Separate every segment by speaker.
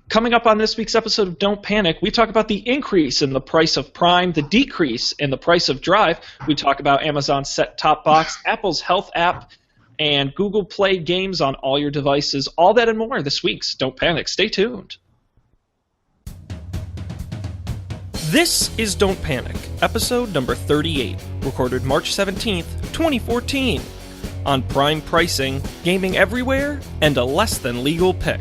Speaker 1: Coming up on this week's episode of Don't Panic, we talk about the increase in the price of Prime, the decrease in the price of Drive. We talk about Amazon's set-top box, Apple's Health app, and Google Play games on all your devices. All that and more this week's Don't Panic. Stay tuned. This is Don't Panic, episode number 38, recorded March 17th, 2014. On Prime pricing, gaming everywhere, and a less-than-legal pick.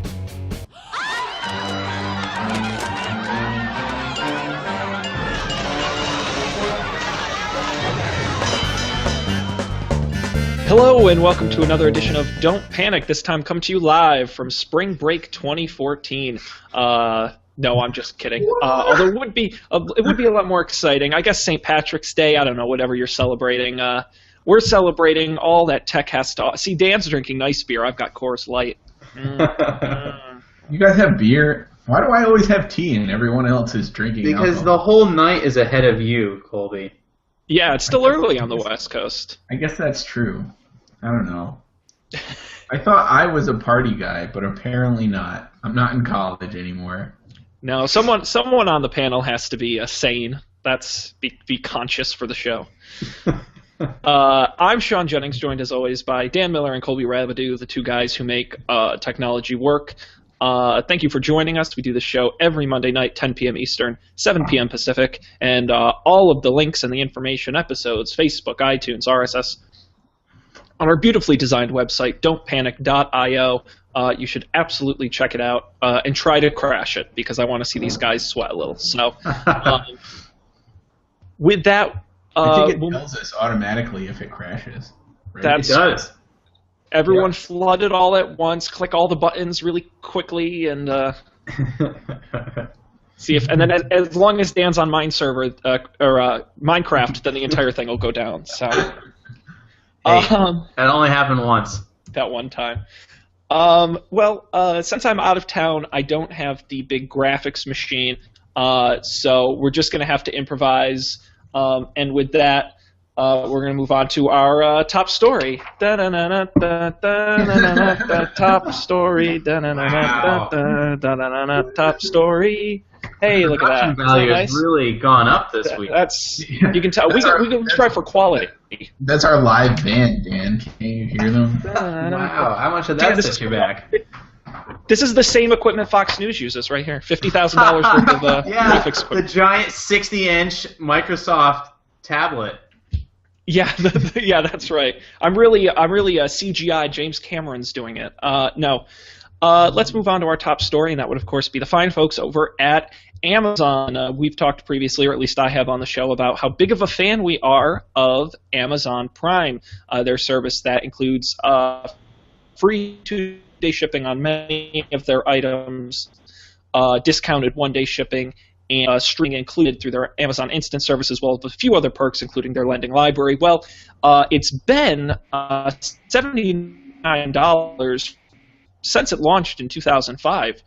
Speaker 1: Hello and welcome to another edition of Don't Panic, this time come to you live from Spring Break 2014. No, I'm just kidding. Although it would be a lot more exciting. I guess St. Patrick's Day, I don't know, whatever you're celebrating. We're celebrating all that tech has to... See, Dan's drinking nice beer. I've got Coors Light.
Speaker 2: You guys have beer? Why do I always have tea and everyone else is drinking
Speaker 3: Because
Speaker 2: alcohol?
Speaker 3: the whole night is ahead of you, Colby.
Speaker 1: Yeah, it's still early on the West Coast.
Speaker 2: I guess that's true. I don't know. I thought I was a party guy, but apparently not. I'm not in college anymore.
Speaker 1: No, someone on the panel has to be sane. That's be conscious for the show. I'm Sean Jennings, joined as always by Dan Miller and Colby Rabidou, the two guys who make technology work. Thank you for joining us. We do the show every Monday night, 10 p.m. Eastern, 7 p.m. Pacific, and all of the links and the information, episodes, Facebook, iTunes, RSS, on our beautifully designed website, don'tpanic.io. You should absolutely check it out and try to crash it, because I want to see these guys sweat a little. So, with that...
Speaker 2: I think it tells us automatically if it crashes. Right?
Speaker 1: It
Speaker 3: does.
Speaker 1: Everyone flood it all at once, click all the buttons really quickly, and see if. And then as long as Dan's on Minecraft, then the entire thing will go down. So
Speaker 3: that only happened once.
Speaker 1: That one time. Since I'm out of town, I don't have the big graphics machine, so we're just going to have to improvise. And with that, we're going to move on to our top story. Top story. Top story. Hey, look at that.
Speaker 3: Production value has really gone up this week.
Speaker 1: You can tell. We can try for quality.
Speaker 2: That's our live band, Dan. Can you hear them?
Speaker 3: Wow, how much of that set you back?
Speaker 1: This is the same equipment Fox News uses right here. $50,000 worth of graphics equipment.
Speaker 3: The giant 60-inch Microsoft tablet.
Speaker 1: Yeah, yeah, that's right. I'm really a CGI. James Cameron's doing it. No. Let's move on to our top story, and that would, of course, be the fine folks over at Amazon. We've talked previously, or at least I have on the show, about how big of a fan we are of Amazon Prime, their service that includes free 2-day shipping on many of their items, discounted 1-day shipping, and streaming included through their Amazon Instant service, as well as a few other perks, including their lending library. Well, it's been $79 since it launched in 2005,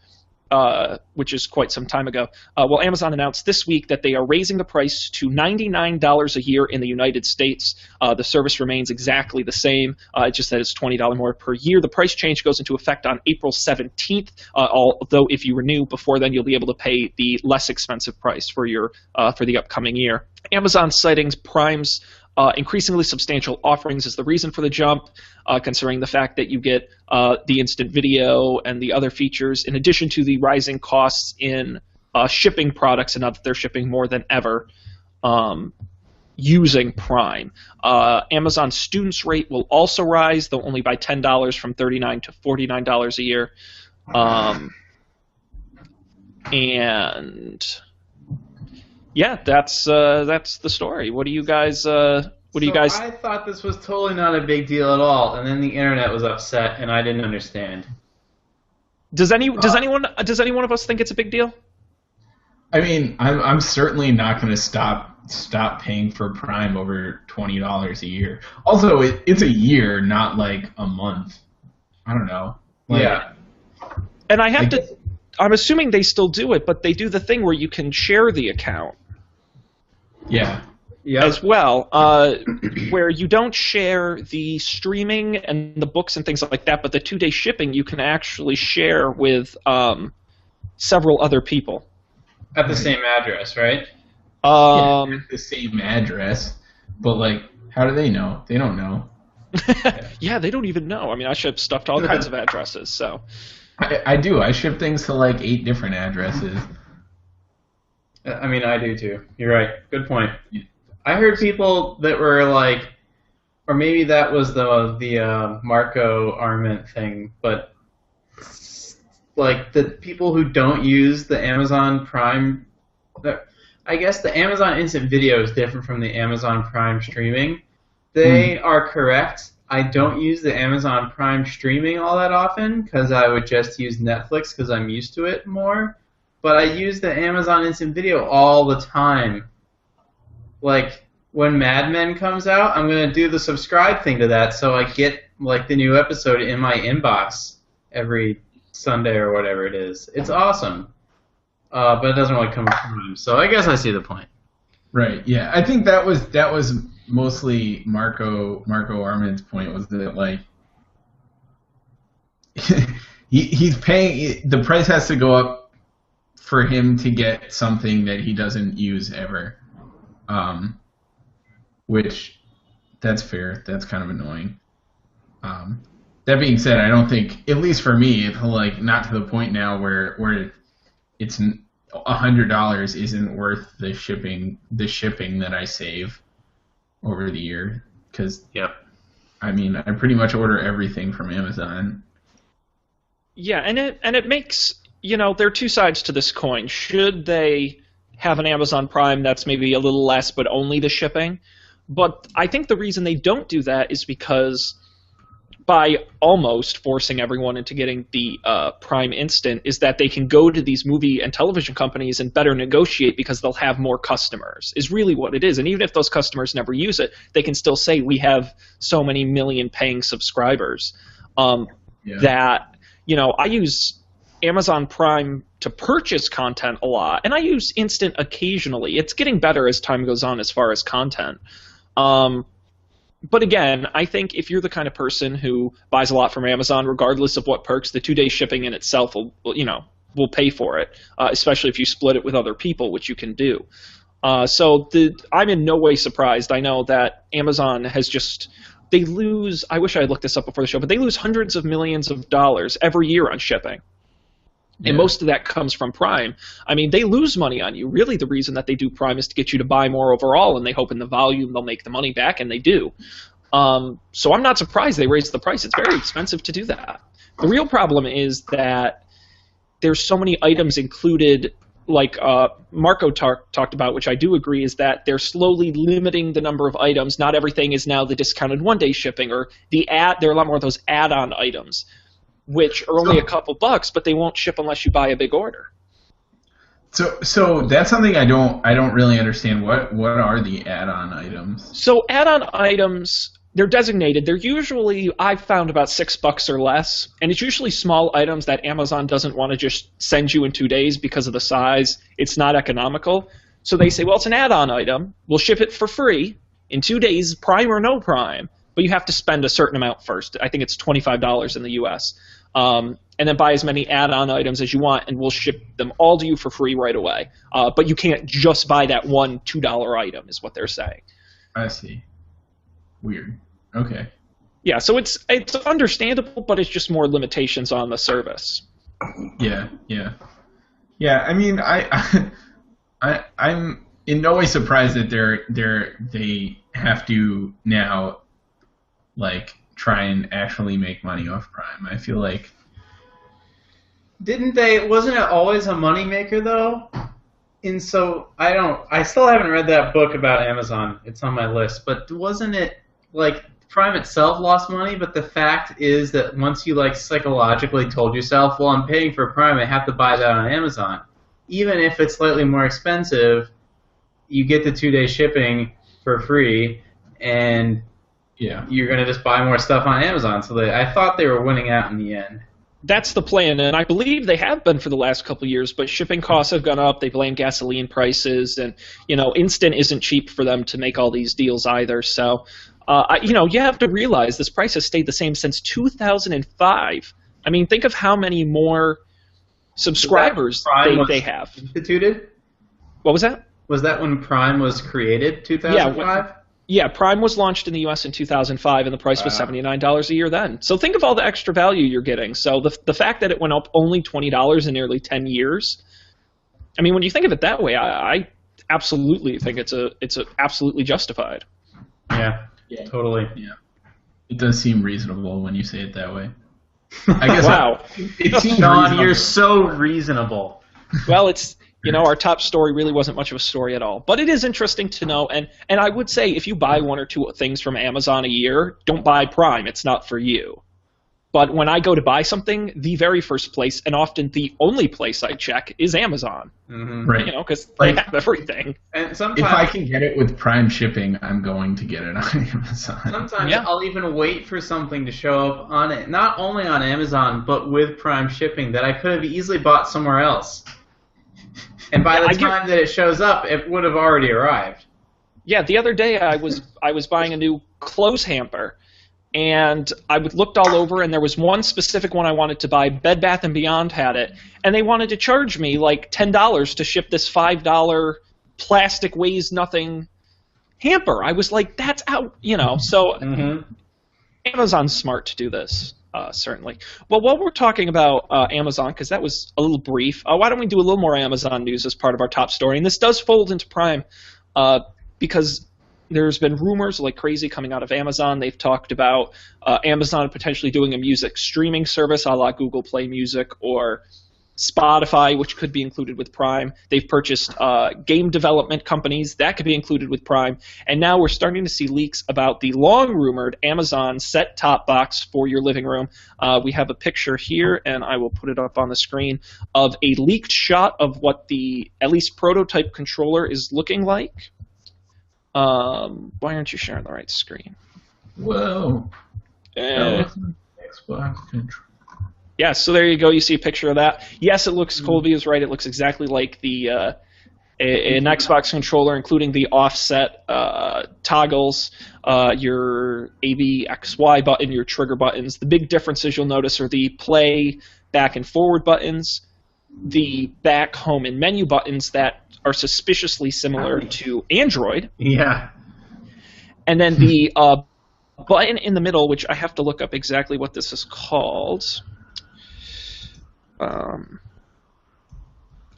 Speaker 1: which is quite some time ago. Well, Amazon announced this week that they are raising the price to $99 a year in the United States. The service remains exactly the same. It's just that it's $20 more per year. The price change goes into effect on April 17th, although if you renew before then, you'll be able to pay the less expensive price for the upcoming year. Amazon citing Prime's increasingly substantial offerings is the reason for the jump, considering the fact that you get the instant video and the other features, in addition to the rising costs in shipping products, and now that they're shipping more than ever using Prime. Amazon Students Rate will also rise, though only by $10 from $39 to $49 a year. And yeah, that's the story. What do you guys? I
Speaker 3: thought this was totally not a big deal at all, and then the internet was upset, and I didn't understand.
Speaker 1: Does anyone of us think it's a big deal?
Speaker 2: I mean, I'm certainly not going to stop paying for Prime over $20 a year. Also, it's a year, not like a month. I don't know.
Speaker 3: Yeah.
Speaker 1: And I'm assuming they still do it, but they do the thing where you can share the account.
Speaker 2: Yeah.
Speaker 3: Yep.
Speaker 1: As well, where you don't share the streaming and the books and things like that, but the 2-day shipping you can actually share with several other people.
Speaker 3: At the same address, right?
Speaker 2: The same address, but like, how do they know? They don't know.
Speaker 1: Yeah, they don't even know. I mean, I ship stuff to all kinds of addresses, so.
Speaker 2: I do. I ship things to like 8 different addresses.
Speaker 3: I mean, I do too. You're right. Good point. I heard people that were like, or maybe that was the Marco Arment thing, but like the people who don't use the Amazon Prime, I guess the Amazon Instant Video is different from the Amazon Prime streaming. They are correct. I don't use the Amazon Prime streaming all that often because I would just use Netflix because I'm used to it more. But I use the Amazon Instant Video all the time. Like, when Mad Men comes out, I'm going to do the subscribe thing to that so I get, like, the new episode in my inbox every Sunday or whatever it is. It's awesome. But it doesn't really come with Prime. So I guess I see the point.
Speaker 2: Right, yeah. I think that was mostly Marco Arment's point, was that, like, he's paying, the price has to go up for him to get something that he doesn't use ever. Which, that's fair. That's kind of annoying. That being said, I don't think, at least for me, it's like not to the point now where it's $100 isn't worth the shipping that I save over the year. Because, I mean, I pretty much order everything from Amazon.
Speaker 1: Yeah, and it makes, you know, there are two sides to this coin. Should they have an Amazon Prime that's maybe a little less but only the shipping? But I think the reason they don't do that is because by almost forcing everyone into getting the Prime Instant is that they can go to these movie and television companies and better negotiate because they'll have more customers, is really what it is. And even if those customers never use it, they can still say, we have so many million paying subscribers. That, you know, I use Amazon Prime to purchase content a lot, and I use Instant occasionally. It's getting better as time goes on as far as content. But again, I think if you're the kind of person who buys a lot from Amazon, regardless of what perks, the 2-day shipping in itself will pay for it, especially if you split it with other people, which you can do. So I'm in no way surprised. I know that Amazon has they lose, I wish I had looked this up before the show, but they lose hundreds of millions of dollars every year on shipping. And most of that comes from Prime. I mean, they lose money on you. Really, the reason that they do Prime is to get you to buy more overall, and they hope in the volume they'll make the money back, and they do. So I'm not surprised they raised the price. It's very expensive to do that. The real problem is that there's so many items included, like Marco talked about, which I do agree, is that they're slowly limiting the number of items. Not everything is now the discounted 1-day shipping, or there are a lot more of those add-on items, which are only a couple bucks, but they won't ship unless you buy a big order.
Speaker 2: So that's something I don't really understand. What are the add-on items?
Speaker 1: So add-on items, they're designated. They're usually, I've found, about $6 or less, and it's usually small items that Amazon doesn't want to just send you in 2 days because of the size. It's not economical. So they say, well, it's an add-on item. We'll ship it for free in 2 days, Prime or no Prime, but you have to spend a certain amount first. I think it's $25 in the U.S. And then buy as many add-on items as you want, and we'll ship them all to you for free right away. But you can't just buy that one $2 item, is what they're saying.
Speaker 2: I see. Weird. Okay.
Speaker 1: Yeah, so it's understandable, but it's just more limitations on the service.
Speaker 2: Yeah. I mean, I'm in no way surprised that they have to now, like, try and actually make money off Prime. I feel like...
Speaker 3: Wasn't it always a moneymaker, though? And so, I still haven't read that book about Amazon. It's on my list. But wasn't it, like, Prime itself lost money, but the fact is that once you, like, psychologically told yourself, well, I'm paying for Prime, I have to buy that on Amazon. Even if it's slightly more expensive, you get the 2-day shipping for free, and...
Speaker 2: yeah,
Speaker 3: you're going to just buy more stuff on Amazon. So I thought they were winning out in the end.
Speaker 1: That's the plan, and I believe they have been for the last couple of years, but shipping costs have gone up. They blame gasoline prices, and, you know, Instant isn't cheap for them to make all these deals either. So, you have to realize this price has stayed the same since 2005. I mean, think of how many more subscribers
Speaker 3: Prime
Speaker 1: they have.
Speaker 3: Instituted?
Speaker 1: What was that?
Speaker 3: Was that when Prime was created, 2005?
Speaker 1: Yeah, Prime was launched in the U.S. in 2005, and the price was $79 a year then. So think of all the extra value you're getting. So the fact that it went up only $20 in nearly 10 years, I mean, when you think of it that way, I absolutely think it's absolutely justified.
Speaker 3: Yeah, totally.
Speaker 2: Yeah, it does seem reasonable when you say it that way. I guess
Speaker 1: wow,
Speaker 2: it seems
Speaker 3: Sean,
Speaker 2: reasonable.
Speaker 3: you're so reasonable.
Speaker 1: Well, it's our top story really wasn't much of a story at all, but it is interesting to know. And I would say if you buy one or two things from Amazon a year, don't buy Prime. It's not for you. But when I go to buy something, the very first place, and often the only place I check, is Amazon.
Speaker 3: Mm-hmm.
Speaker 2: Right.
Speaker 1: Because
Speaker 2: Like,
Speaker 1: they have everything.
Speaker 3: And sometimes,
Speaker 2: if I can get it with Prime shipping, I'm going to get it on Amazon.
Speaker 3: sometimes
Speaker 1: Yeah.
Speaker 3: I'll even wait for something to show up on it, not only on Amazon, but with Prime shipping that I could have easily bought somewhere else. And by the time that it shows up, it would have already arrived.
Speaker 1: Yeah, the other day I was buying a new clothes hamper, and I looked all over, and there was one specific one I wanted to buy. Bed Bath & Beyond had it, and they wanted to charge me like $10 to ship this $5 plastic weighs nothing hamper. I was like, that's out, So Amazon's smart to do this. Certainly. Well, while we're talking about Amazon, because that was a little brief, why don't we do a little more Amazon news as part of our top story? And this does fold into Prime because there's been rumors like crazy coming out of Amazon. They've talked about Amazon potentially doing a music streaming service a la Google Play Music or Spotify, which could be included with Prime. They've purchased game development companies. That could be included with Prime. And now we're starting to see leaks about the long-rumored Amazon set-top box for your living room. We have a picture here, and I will put it up on the screen, of a leaked shot of what the, at least prototype controller is looking like. Why aren't you sharing the right screen?
Speaker 2: Whoa. Xbox controller.
Speaker 1: Yeah, so there you go. You see a picture of that. Yes, it looks. Colby is right. It looks exactly like the an Xbox controller, including the offset toggles, your ABXY button, your trigger buttons. The big differences you'll notice are the play, back and forward buttons, the back, home, and menu buttons that are suspiciously similar to Android.
Speaker 3: Yeah.
Speaker 1: And then the button in the middle, which I have to look up exactly what this is called.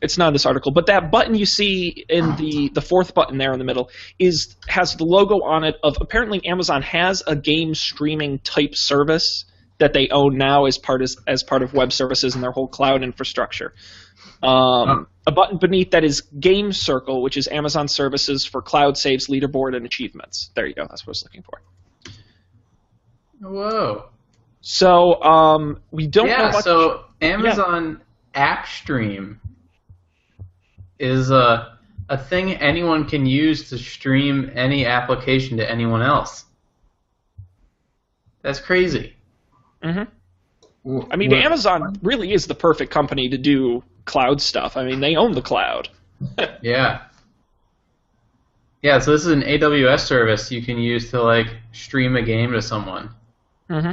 Speaker 1: It's not in this article, but that button you see in the fourth button there in the middle has the logo on it of, apparently Amazon has a game streaming type service that they own now as part of web services and their whole cloud infrastructure. A button beneath that is Game Circle, which is Amazon services for cloud saves, leaderboard, and achievements. There you go. That's what I was looking for.
Speaker 3: Whoa.
Speaker 1: So we don't know much.
Speaker 3: So Amazon App Stream is a thing anyone can use to stream any application to anyone else. That's crazy.
Speaker 1: Mm-hmm. I mean, Amazon really is the perfect company to do cloud stuff. I mean, they own the cloud.
Speaker 3: Yeah. Yeah, so this is an AWS service you can use to stream a game to someone.
Speaker 1: Mm-hmm.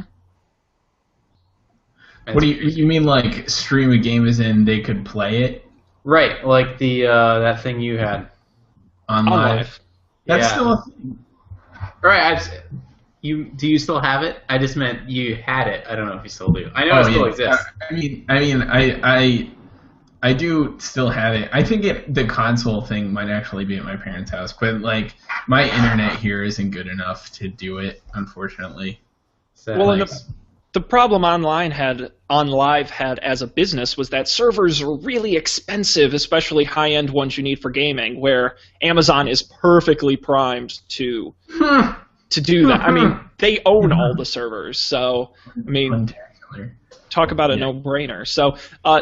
Speaker 2: What do you mean, like stream a game as in they could play it?
Speaker 3: Right, like the that thing you had
Speaker 2: on live. That's still a thing.
Speaker 3: Right, do you still have it? I just meant you had it. I don't know if you still do. I know it still exists.
Speaker 2: I do still have it. I think the console thing might actually be at my parents' house, but my internet here isn't good enough to do it, unfortunately.
Speaker 1: Well, the problem OnLive had as a business was that servers are really expensive, especially high-end ones you need for gaming, where Amazon is perfectly primed to do that. I mean, they own all the servers, so I mean, talk about a no-brainer. So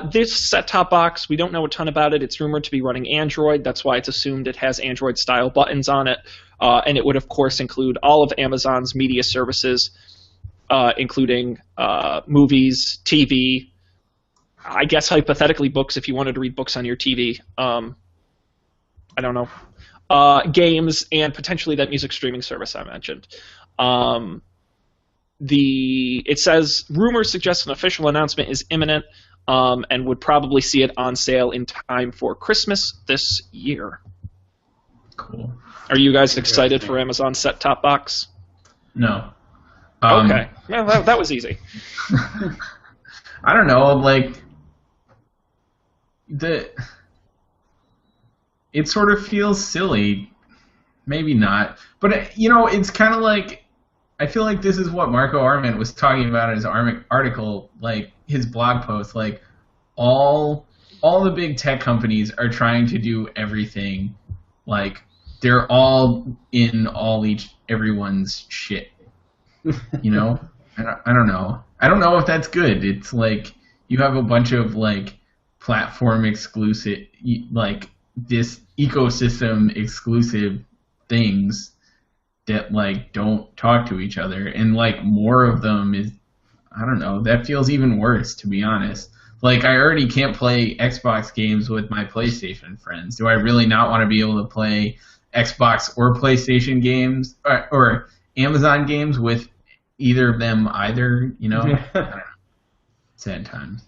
Speaker 1: this set-top box, we don't know a ton about it. It's rumored to be running Android. That's why it's assumed it has Android-style buttons on it, and it would, of course, include all of Amazon's media services, including movies, TV, I guess hypothetically books if you wanted to read books on your TV. I don't know. Games, and potentially that music streaming service I mentioned. It says, rumors suggest an official announcement is imminent. and would probably see it on sale in time for Christmas this year.
Speaker 2: Cool.
Speaker 1: Are you guys excited for Amazon set-top box?
Speaker 2: No.
Speaker 1: Okay. Well, that was easy.
Speaker 2: I don't know, like it sort of feels silly. Maybe not. But it's kind of like, I feel like this is what Marco Arment was talking about in his article, like his blog post, like all the big tech companies are trying to do everything, like they're all in everyone's shit. I don't know. I don't know if that's good. It's like you have a bunch of like platform exclusive, like this ecosystem exclusive things that like don't talk to each other, and like more of them is, I don't know, that feels even worse, to be honest. Like I already can't play Xbox games with my PlayStation friends. Do I really not want to be able to play Xbox or PlayStation games or Amazon games with either of them either? I don't know. Sad times.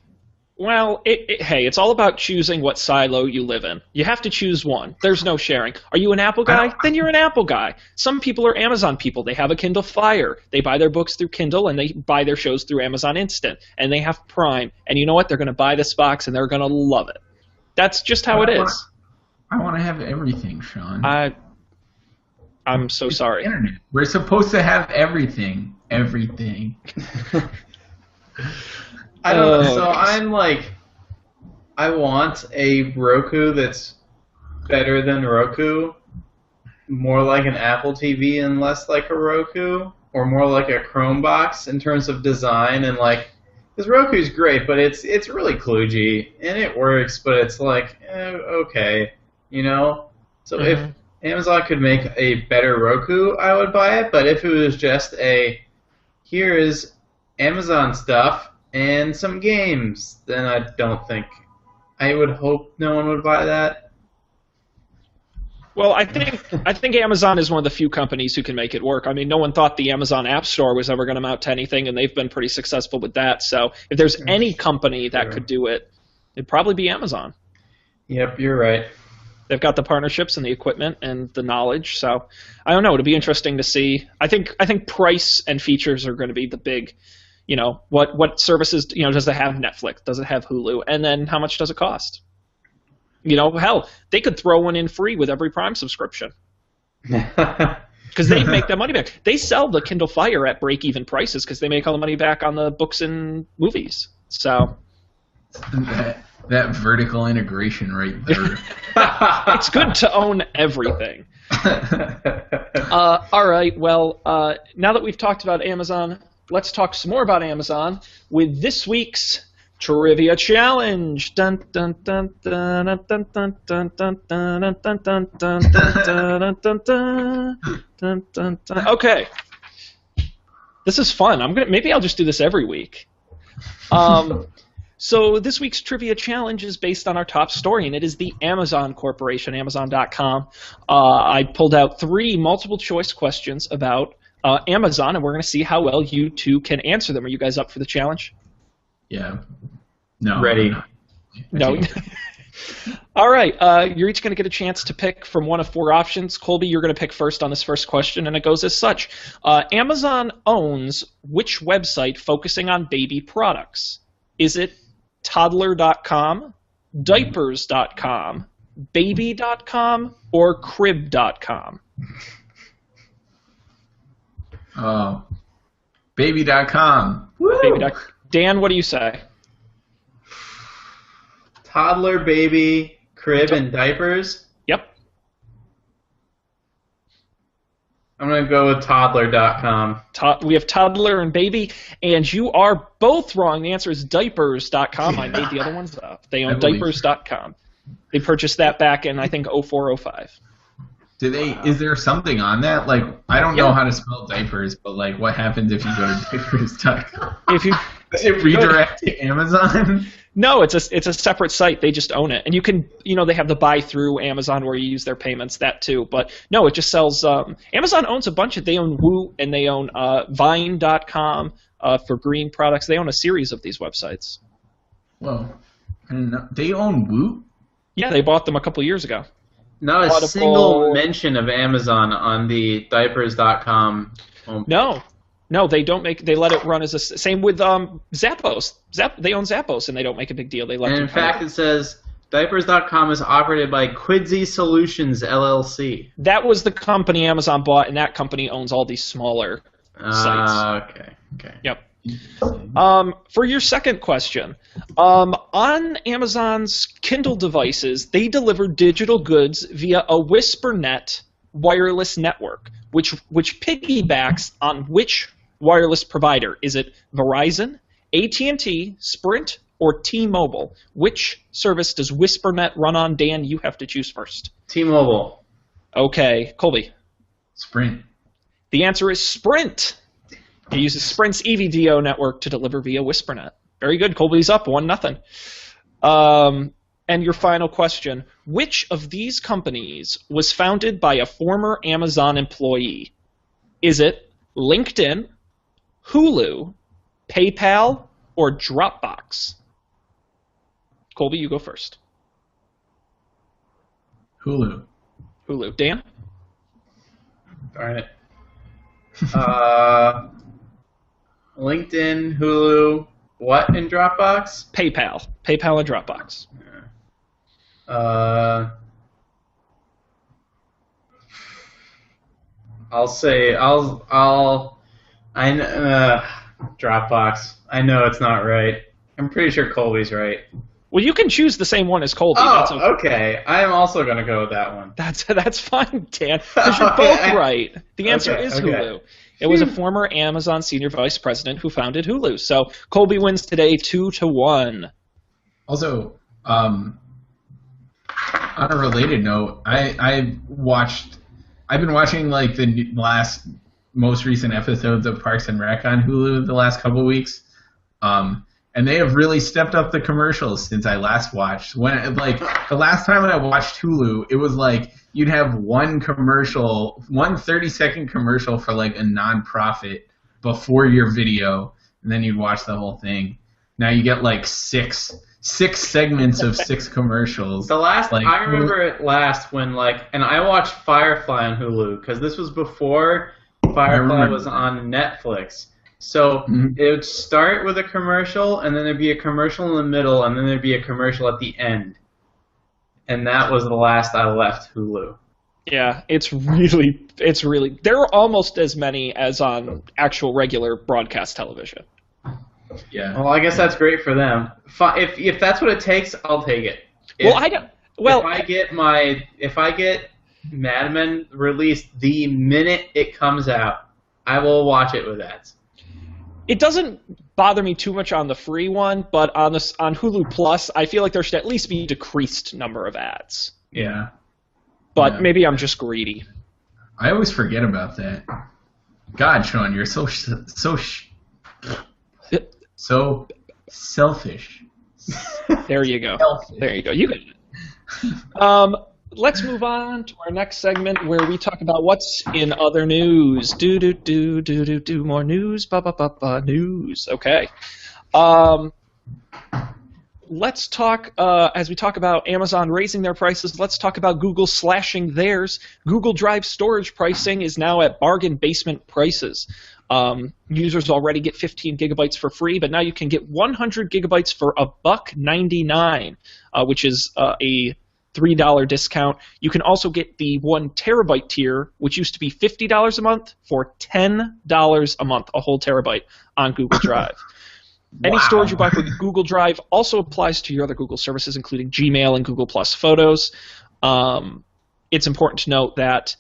Speaker 1: Well, hey, it's all about choosing what silo you live in. You have to choose one. There's no sharing. Are you an Apple guy? Then you're an Apple guy. Some people are Amazon people. They have a Kindle Fire. They buy their books through Kindle, and they buy their shows through Amazon Instant. And they have Prime. And you know what? They're going to buy this box, and they're going to love it. That's just how it is.
Speaker 2: I want to have everything, Sean.
Speaker 1: I'm so sorry.
Speaker 2: Internet. We're supposed to have everything. Everything.
Speaker 3: I don't know. So I'm like, I want a Roku that's better than Roku, more like an Apple TV and less like a Roku, or more like a Chromebox in terms of design, and like, because Roku's great, but it's really kludgy and it works, but it's like okay, So if Amazon could make a better Roku, I would buy it. But if it was just here is Amazon stuff and some games, then I would hope no one would buy that.
Speaker 1: Well, I think Amazon is one of the few companies who can make it work. I mean, no one thought the Amazon App Store was ever going to mount to anything, and they've been pretty successful with that. So if there's any company that could do it, it'd probably be Amazon.
Speaker 3: Yep, you're right.
Speaker 1: They've got the partnerships and the equipment and the knowledge. So I don't know. It'll be interesting to see. I think price and features are going to be the big. What services, does it have Netflix? Does it have Hulu? And then how much does it cost? Hell, they could throw one in free with every Prime subscription. Because they make that money back. They sell the Kindle Fire at break-even prices because they make all the money back on the books and movies. So
Speaker 2: that vertical integration right there.
Speaker 1: It's good to own everything. All right, well, now that we've talked about Amazon, let's talk some more about Amazon with this week's Trivia Challenge. Dun dun dun dun dun dun dun dun dun dun dun dun dun dun dun dun. Okay, this is fun. Maybe I'll just do this every week. So this week's Trivia Challenge is based on our top story, and it is the Amazon Corporation, Amazon.com. I pulled out 3 multiple-choice questions about Amazon, and we're going to see how well you two can answer them. Are you guys up for the challenge?
Speaker 2: Yeah. No.
Speaker 3: Ready.
Speaker 1: No. All right. You're each going to get a chance to pick from one of 4 options. Colby, you're going to pick first on this first question, and it goes as such. Amazon owns which website focusing on baby products? Is it toddler.com, diapers.com, baby.com, or crib.com?
Speaker 2: Baby.com.
Speaker 1: Baby.com. Dan, what do you say?
Speaker 3: Toddler, baby, crib, and diapers?
Speaker 1: Yep.
Speaker 3: I'm going to go with toddler.com.
Speaker 1: We have toddler and baby, and you are both wrong. The answer is diapers.com. I made the other ones up. They own diapers.com. They purchased that back in, I think, 0405.
Speaker 2: Do they? Wow. Is there something on that? Like, I don't know how to spell diapers, but like, what happens if you go to diapers.com? Does it redirect to Amazon?
Speaker 1: No, it's a separate site. They just own it, and you can, they have the buy through Amazon where you use their payments, that too. But no, it just sells. Amazon owns a bunch of. They own Woot, and they own Vine.com for green products. They own a series of these websites.
Speaker 2: Whoa. I didn't know. They own Woot?
Speaker 1: Yeah, they bought them a couple years ago.
Speaker 3: Not a
Speaker 1: Audible.
Speaker 3: single mention of Amazon on the diapers.com homepage.
Speaker 1: No, they don't make. They let it run as a same with Zappos. They own Zappos, and they don't make a big deal. They let.
Speaker 3: And in fact, it says diapers.com is operated by Quidsy Solutions LLC.
Speaker 1: That was the company Amazon bought, and that company owns all these smaller sites.
Speaker 3: Okay.
Speaker 1: Yep. For your second question, on Amazon's Kindle devices, they deliver digital goods via a WhisperNet wireless network, which piggybacks on which wireless provider? Is it Verizon, AT&T, Sprint, or T-Mobile? Which service does WhisperNet run on? Dan, you have to choose first.
Speaker 3: T-Mobile.
Speaker 1: Okay, Colby.
Speaker 2: Sprint.
Speaker 1: The answer is Sprint. It uses Sprint's EVDO network to deliver via WhisperNet. Very good. Colby's up 1-0. And your final question, which of these companies was founded by a former Amazon employee? Is it LinkedIn, Hulu, PayPal, or Dropbox? Colby, you go first.
Speaker 2: Hulu.
Speaker 1: Hulu. Dan?
Speaker 3: Darn it. LinkedIn, Hulu, what in Dropbox?
Speaker 1: PayPal. PayPal and Dropbox.
Speaker 3: I'll say Dropbox. I know it's not right. I'm pretty sure Colby's right.
Speaker 1: Well, you can choose the same one as Colby.
Speaker 3: Oh,
Speaker 1: That's
Speaker 3: okay. I am also going to go with that one.
Speaker 1: That's fine, Dan, because you're both right. The answer is
Speaker 3: okay.
Speaker 1: Hulu. It was a former Amazon senior vice president who founded Hulu. So Colby wins today 2-1.
Speaker 2: Also, on a related note, I've been watching like the most recent episodes of Parks and Rec on Hulu the last couple of weeks. And they have really stepped up the commercials since I last watched. When the last time I watched Hulu, it was like you'd have one 30-second commercial for like a nonprofit before your video, and then you'd watch the whole thing. Now you get like six segments of 6 commercials.
Speaker 3: I remember it last when and I watched Firefly on Hulu because this was before Firefly was on Netflix. So it would start with a commercial, and then there'd be a commercial in the middle, and then there'd be a commercial at the end. And that was the last I left Hulu.
Speaker 1: Yeah, it's really there are almost as many as on actual regular broadcast television.
Speaker 2: Yeah.
Speaker 3: Well, I guess that's great for them. If that's what it takes, I'll take it.
Speaker 1: If I get Mad Men released the minute it comes out, I will watch it with ads. It doesn't bother me too much on the free one, but on Hulu Plus, I feel like there should at least be a decreased number of ads.
Speaker 2: Yeah.
Speaker 1: But maybe I'm just greedy.
Speaker 2: I always forget about that. God, Sean, you're so selfish.
Speaker 1: There you go. There you go. You got it. Let's move on to our next segment where we talk about what's in other news. Do more news. News. Okay. Let's talk, as we talk about Amazon raising their prices, let's talk about Google slashing theirs. Google Drive storage pricing is now at bargain basement prices. Users already get 15 gigabytes for free, but now you can get 100 gigabytes for $1.99, which is a $3 discount. You can also get the 1 terabyte tier, which used to be $50 a month, for $10 a month, a whole terabyte on Google Drive. Any storage you buy for Google Drive also applies to your other Google services, including Gmail and Google Plus Photos. It's important to note that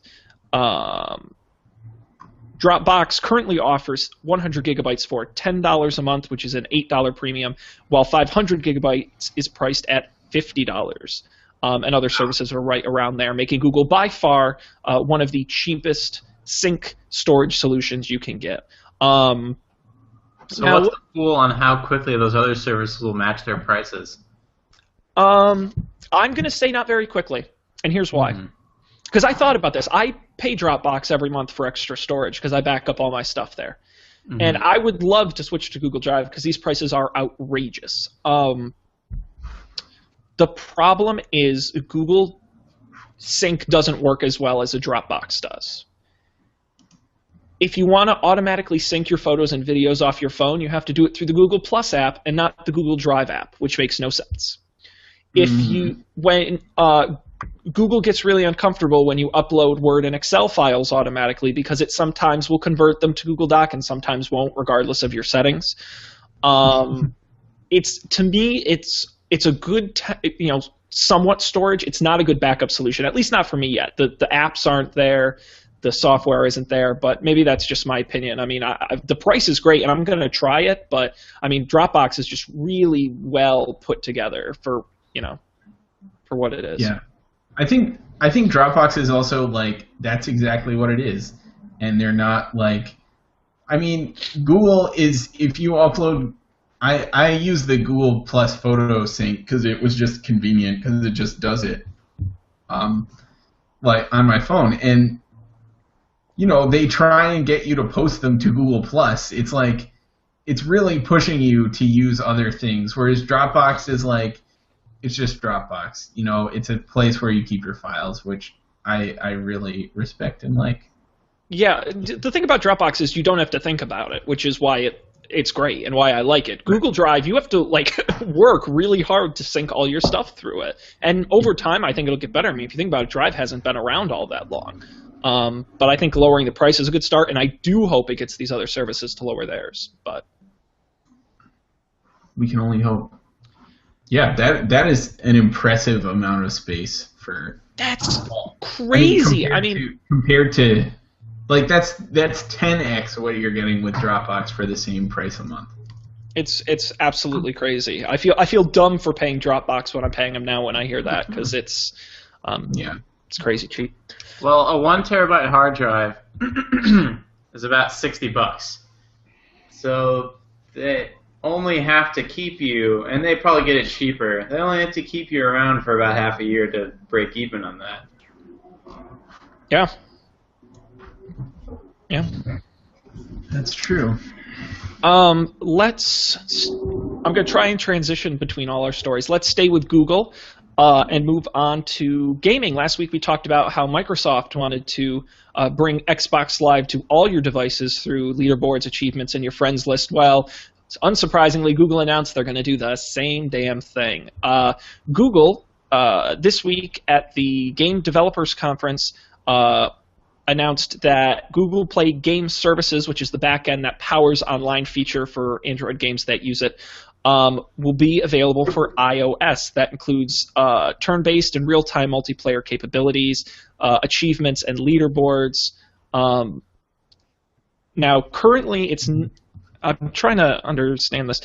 Speaker 1: Dropbox currently offers 100 gigabytes for $10 a month, which is an $8 premium, while 500 gigabytes is priced at $50. And other services are right around there, making Google by far one of the cheapest sync storage solutions you can get.
Speaker 3: So what's the rule on how quickly those other services will match their prices?
Speaker 1: I'm going to say not very quickly, and here's why. Because I thought about this. I pay Dropbox every month for extra storage because I back up all my stuff there. And I would love to switch to Google Drive because these prices are outrageous. The problem is Google Sync doesn't work as well as a Dropbox does. If you want to automatically sync your photos and videos off your phone, you have to do it through the Google Plus app and not the Google Drive app, which makes no sense. When Google gets really uncomfortable when you upload Word and Excel files automatically because it sometimes will convert them to Google Doc and sometimes won't, regardless of your settings. To me, it's a good somewhat storage. It's not a good backup solution, at least not for me yet. The apps aren't there, the software isn't there, but maybe that's just my opinion. I mean, the price is great, and I'm going to try it, but I mean, Dropbox is just really well put together for what it is.
Speaker 2: Yeah, I think Dropbox is also like that's exactly what it is, and they're not like. I mean, Google is if you upload. I use the Google Plus Photo Sync because it was just convenient because it just does it, like on my phone, and they try and get you to post them to Google Plus. It's like it's really pushing you to use other things, whereas Dropbox is like it's just Dropbox. It's a place where you keep your files, which I really respect and like.
Speaker 1: Yeah, the thing about Dropbox is you don't have to think about it, which is why it's great and why I like it. Google Drive, you have to work really hard to sync all your stuff through it. And over time, I think it'll get better. I mean, if you think about it, Drive hasn't been around all that long. But I think lowering the price is a good start, and I do hope it gets these other services to lower theirs. But
Speaker 2: we can only hope. Yeah, that is an impressive amount of space for.
Speaker 1: That's crazy.
Speaker 2: Compared to. Like that's 10x what you're getting with Dropbox for the same price a month.
Speaker 1: It's absolutely crazy. I feel dumb for paying Dropbox when I'm paying them now when I hear that because it's crazy cheap.
Speaker 3: Well, a 1 terabyte hard drive is about $60. So they only have to keep you, and they probably get it cheaper. They only have to keep you around for about half a year to break even on that.
Speaker 1: Yeah. Yeah,
Speaker 2: that's true.
Speaker 1: I'm going to try and transition between all our stories. Let's stay with Google and move on to gaming. Last week we talked about how Microsoft wanted to bring Xbox Live to all your devices through leaderboards, achievements, and your friends list. Well, unsurprisingly, Google announced they're going to do the same damn thing. Google, this week at the Game Developers Conference, announced that Google Play Game Services, which is the backend that powers online feature for Android games that use it, will be available for iOS. That includes turn-based and real-time multiplayer capabilities, achievements, and leaderboards. Now, currently, I'm trying to understand this.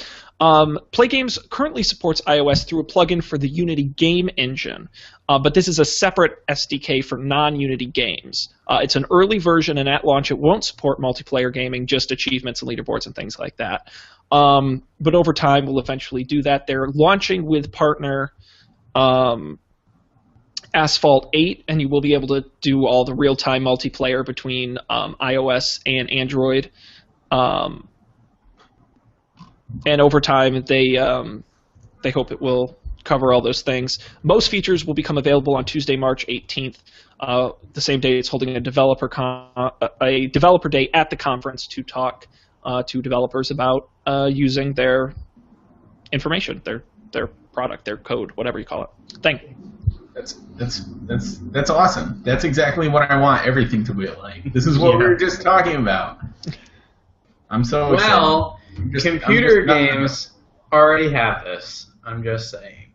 Speaker 1: Play Games currently supports iOS through a plugin for the Unity game engine, but this is a separate SDK for non-Unity games. It's an early version, and at launch it won't support multiplayer gaming, just achievements and leaderboards and things like that. But over time, we'll eventually do that. They're launching with partner Asphalt 8, and you will be able to do all the real-time multiplayer between iOS and Android. And over time, they hope it will cover all those things. Most features will become available on Tuesday, March 18th, the same day it's holding a developer day at the conference to talk to developers about using their information, their product, their code, whatever you call it.
Speaker 2: That's awesome. That's exactly what I want everything to be like. This is what we were just talking about. I'm so excited.
Speaker 3: Well, computer games already have this. I'm just saying.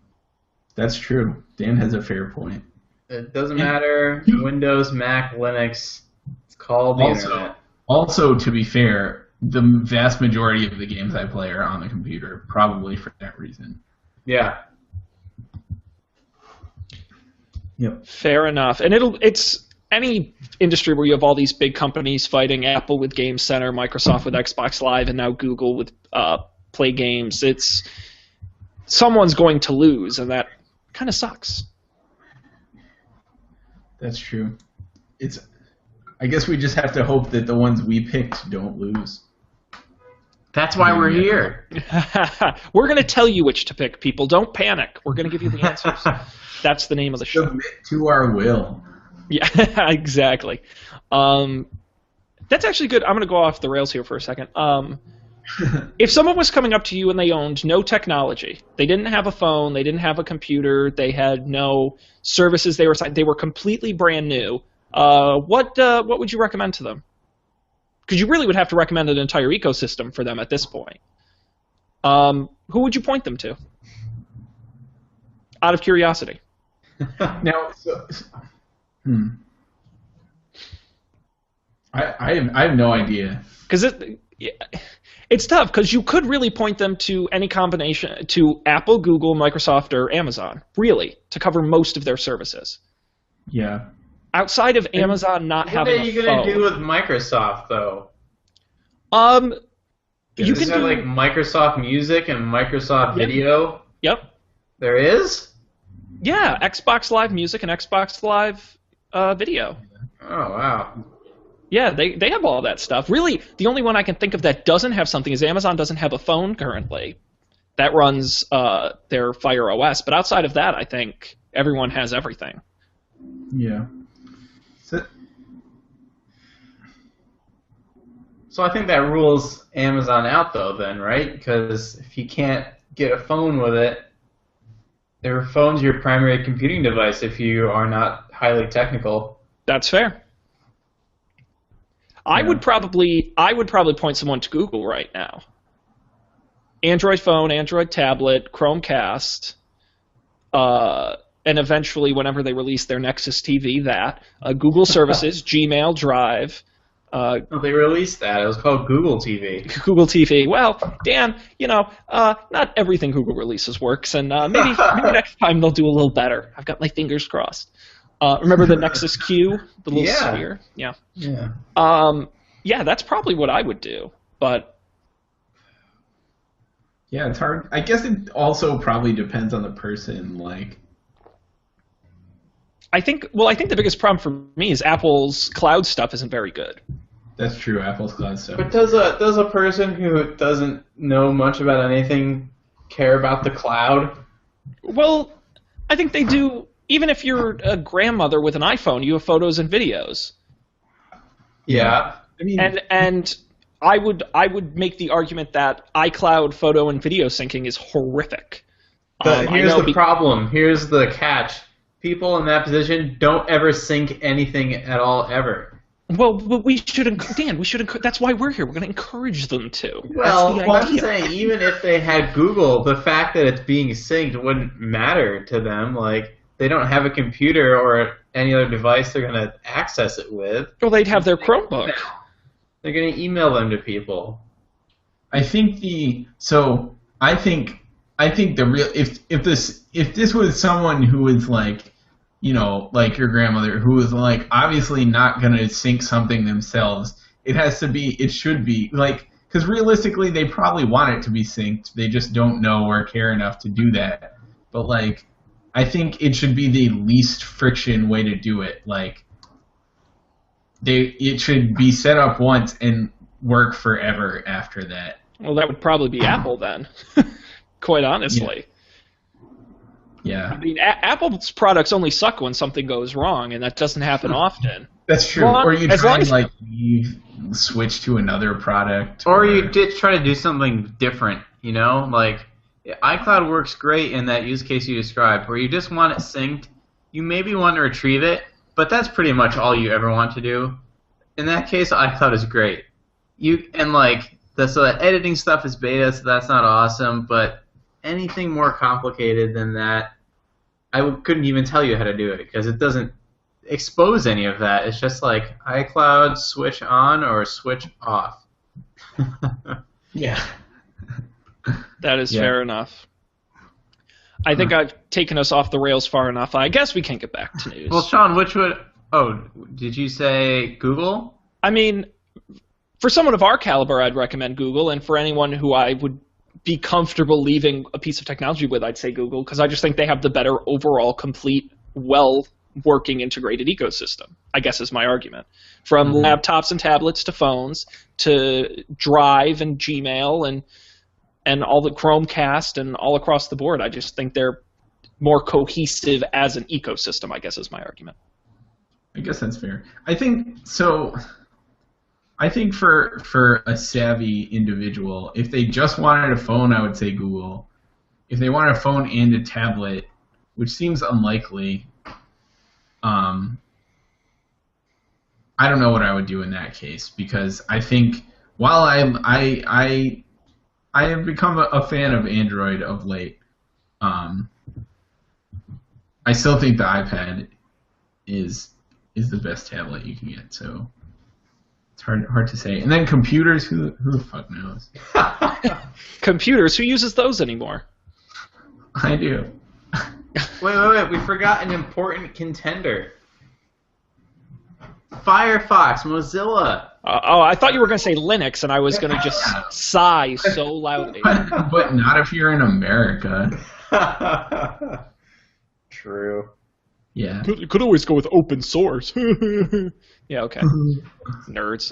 Speaker 2: That's true. Dan has a fair point.
Speaker 3: It doesn't matter. Windows, Mac, Linux. It's called the internet.
Speaker 2: Also, to be fair, the vast majority of the games I play are on the computer, probably for that reason.
Speaker 3: Yeah.
Speaker 2: Yep.
Speaker 1: Fair enough. And it's any industry where you have all these big companies fighting, Apple with Game Center, Microsoft with Xbox Live, and now Google with Play Games. Someone's going to lose, and that kind of sucks.
Speaker 2: That's true. I guess we just have to hope that the ones we picked don't lose.
Speaker 3: That's why we're here.
Speaker 1: We're going to tell you which to pick, people. Don't panic. We're going to give you the answers. That's the name of the show.
Speaker 2: Submit to our will.
Speaker 1: Yeah, exactly. That's actually good. I'm going to go off the rails here for a second. If someone was coming up to you and they owned no technology, they didn't have a phone, they didn't have a computer, they had no services, they were completely brand new, what would you recommend to them? Because you really would have to recommend an entire ecosystem for them at this point. Who would you point them to? Out of curiosity.
Speaker 2: Now, I have no idea.
Speaker 1: Because it's tough, because you could really point them to any combination, to Apple, Google, Microsoft, or Amazon, really, to cover most of their services.
Speaker 2: Yeah.
Speaker 1: Outside of Amazon not having a phone.
Speaker 3: What are you going to do with Microsoft, though?
Speaker 1: You can do
Speaker 3: like Microsoft Music and Microsoft Video.
Speaker 1: Yep.
Speaker 3: There is?
Speaker 1: Yeah, Xbox Live Music and Xbox Live Video.
Speaker 3: Oh, wow.
Speaker 1: Yeah, they have all that stuff. Really, the only one I can think of that doesn't have something is Amazon doesn't have a phone currently. That runs their Fire OS. But outside of that, I think everyone has everything.
Speaker 2: Yeah.
Speaker 3: So I think that rules Amazon out, though, then, right? Because if you can't get a phone with it, their phone's your primary computing device if you are not highly technical.
Speaker 1: That's fair. I would probably point someone to Google right now. Android phone, Android tablet, Chromecast, and eventually, whenever they release their Nexus TV, Google services, Gmail, Drive.
Speaker 3: They released that. It was called Google TV.
Speaker 1: Google TV. Well, Dan, not everything Google releases works, and maybe next time they'll do a little better. I've got my fingers crossed. Remember the Nexus Q, the little sphere? Yeah. Yeah, that's probably what I would do. But
Speaker 2: yeah, it's hard. I guess it also probably depends on the person. Like,
Speaker 1: I think the biggest problem for me is Apple's cloud stuff isn't very good.
Speaker 2: That's true, Apple's cloud stuff.
Speaker 3: But does a person who doesn't know much about anything care about the cloud?
Speaker 1: Well, I think they do. Even if you're a grandmother with an iPhone, you have photos and videos.
Speaker 3: Yeah.
Speaker 2: I mean,
Speaker 1: and I would make the argument that iCloud photo and video syncing is horrific.
Speaker 3: But here's the problem. Here's the catch. People in that position don't ever sync anything at all, ever.
Speaker 1: Well, we should, Dan. That's why we're here. We're going to encourage them to.
Speaker 3: Well, I'm saying even if they had Google, the fact that it's being synced wouldn't matter to them. Like, they don't have a computer or any other device they're going to access it with.
Speaker 1: Well, they'd have their Chromebook.
Speaker 3: They're going to email them to people.
Speaker 2: I think the real if this was someone who was like, like your grandmother, who was like obviously not going to sync something themselves, it should be like, because realistically they probably want it to be synced, they just don't know or care enough to do that. But like, I think it should be the least friction way to do it. Like, it should be set up once and work forever after that.
Speaker 1: Well, that would probably be Apple then, quite honestly.
Speaker 2: Yeah.
Speaker 1: I mean, Apple's products only suck when something goes wrong, and that doesn't happen often.
Speaker 2: That's true.
Speaker 1: Well,
Speaker 2: or you try and switch to another product.
Speaker 3: Or you did try to do something different, Like, iCloud works great in that use case you described, where you just want it synced. You maybe want to retrieve it, but that's pretty much all you ever want to do. In that case, iCloud is great. So that editing stuff is beta, so that's not awesome, but anything more complicated than that, I couldn't even tell you how to do it, because it doesn't expose any of that. It's just like iCloud switch on or switch off.
Speaker 2: Yeah.
Speaker 1: That is fair enough. I think I've taken us off the rails far enough. I guess we can get back to news.
Speaker 3: Well, Sean, did you say Google?
Speaker 1: I mean, for someone of our caliber, I'd recommend Google, and for anyone who I would be comfortable leaving a piece of technology with, I'd say Google, because I just think they have the better overall, complete, well working integrated ecosystem, I guess is my argument. From laptops and tablets to phones to Drive and Gmail and all the Chromecast and all across the board. I just think they're more cohesive as an ecosystem, I guess is my argument.
Speaker 2: I guess that's fair. I think for a savvy individual, if they just wanted a phone, I would say Google. If they wanted a phone and a tablet, which seems unlikely, I don't know what I would do in that case, because I think while I have become a fan of Android of late, I still think the iPad is the best tablet you can get. So it's hard to say. And then computers, who the fuck knows?
Speaker 1: Computers, who uses those anymore?
Speaker 2: I do.
Speaker 3: Wait. We forgot an important contender. Firefox, Mozilla.
Speaker 1: I thought you were going to say Linux, and I was going to just sigh so loudly.
Speaker 2: But not if you're in America.
Speaker 3: True.
Speaker 1: Yeah. You could always go with open source. Yeah, okay. Nerds.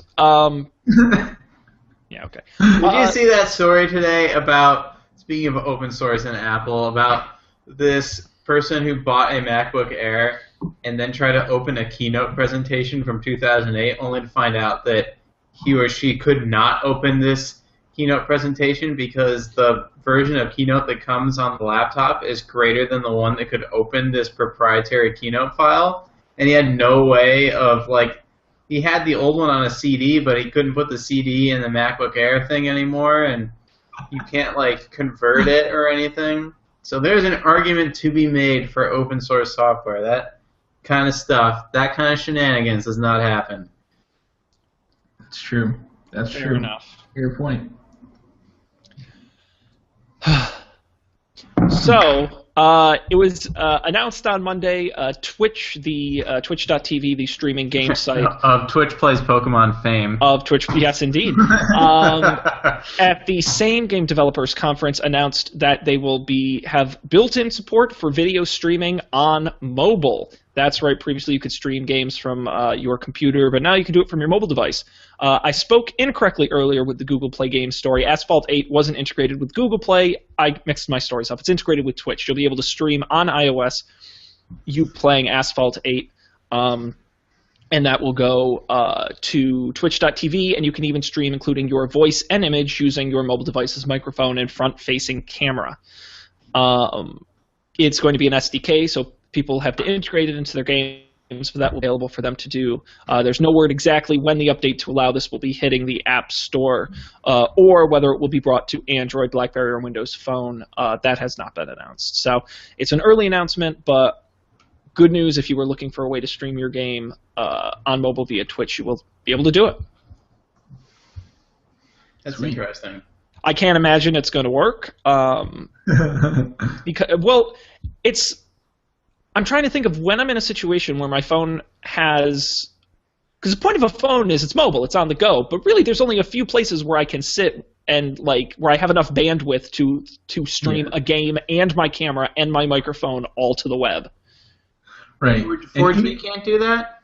Speaker 1: Yeah, okay.
Speaker 3: Did you see that story today about, speaking of open source and Apple, about this person who bought a MacBook Air and then tried to open a keynote presentation from 2008 only to find out that he or she could not open this keynote presentation because the version of Keynote that comes on the laptop is greater than the one that could open this proprietary Keynote file, and he had no way of, like, he had the old one on a CD, but he couldn't put the CD in the MacBook Air thing anymore, and you can't, like, convert it or anything. So there's an argument to be made for open source software. That kind of stuff, that kind of shenanigans does not happen.
Speaker 2: That's true. That's
Speaker 1: Fair
Speaker 2: true.
Speaker 1: enough.
Speaker 2: Fair point.
Speaker 1: So, it was announced on Monday, Twitch, Twitch.tv, the streaming game site.
Speaker 3: Of Twitch Plays Pokemon fame.
Speaker 1: Of Twitch, yes, indeed. At the same Game Developers Conference, announced that they will have built-in support for video streaming on mobile. That's right. Previously, you could stream games from your computer, but now you can do it from your mobile device. I spoke incorrectly earlier with the Google Play game story. Asphalt 8 wasn't integrated with Google Play. I mixed my stories up. It's integrated with Twitch. You'll be able to stream on iOS you playing Asphalt 8, and that will go to Twitch.tv, and you can even stream including your voice and image using your mobile device's microphone and front-facing camera. It's going to be an SDK, so people have to integrate it into their games, but that will be available for them to do. There's no word exactly when the update to allow this will be hitting the App Store, or whether it will be brought to Android, BlackBerry, or Windows Phone. That has not been announced. So it's an early announcement, but good news if you were looking for a way to stream your game on mobile via Twitch, you will be able to do it.
Speaker 3: That's interesting.
Speaker 1: I can't imagine it's going to work. Because, I'm trying to think of when I'm in a situation where my phone has... Because the point of a phone is it's mobile, it's on the go, but really there's only a few places where I can sit and, like, where I have enough bandwidth to stream a game and my camera and my microphone all to the web.
Speaker 2: Right.
Speaker 3: 4G can't do that?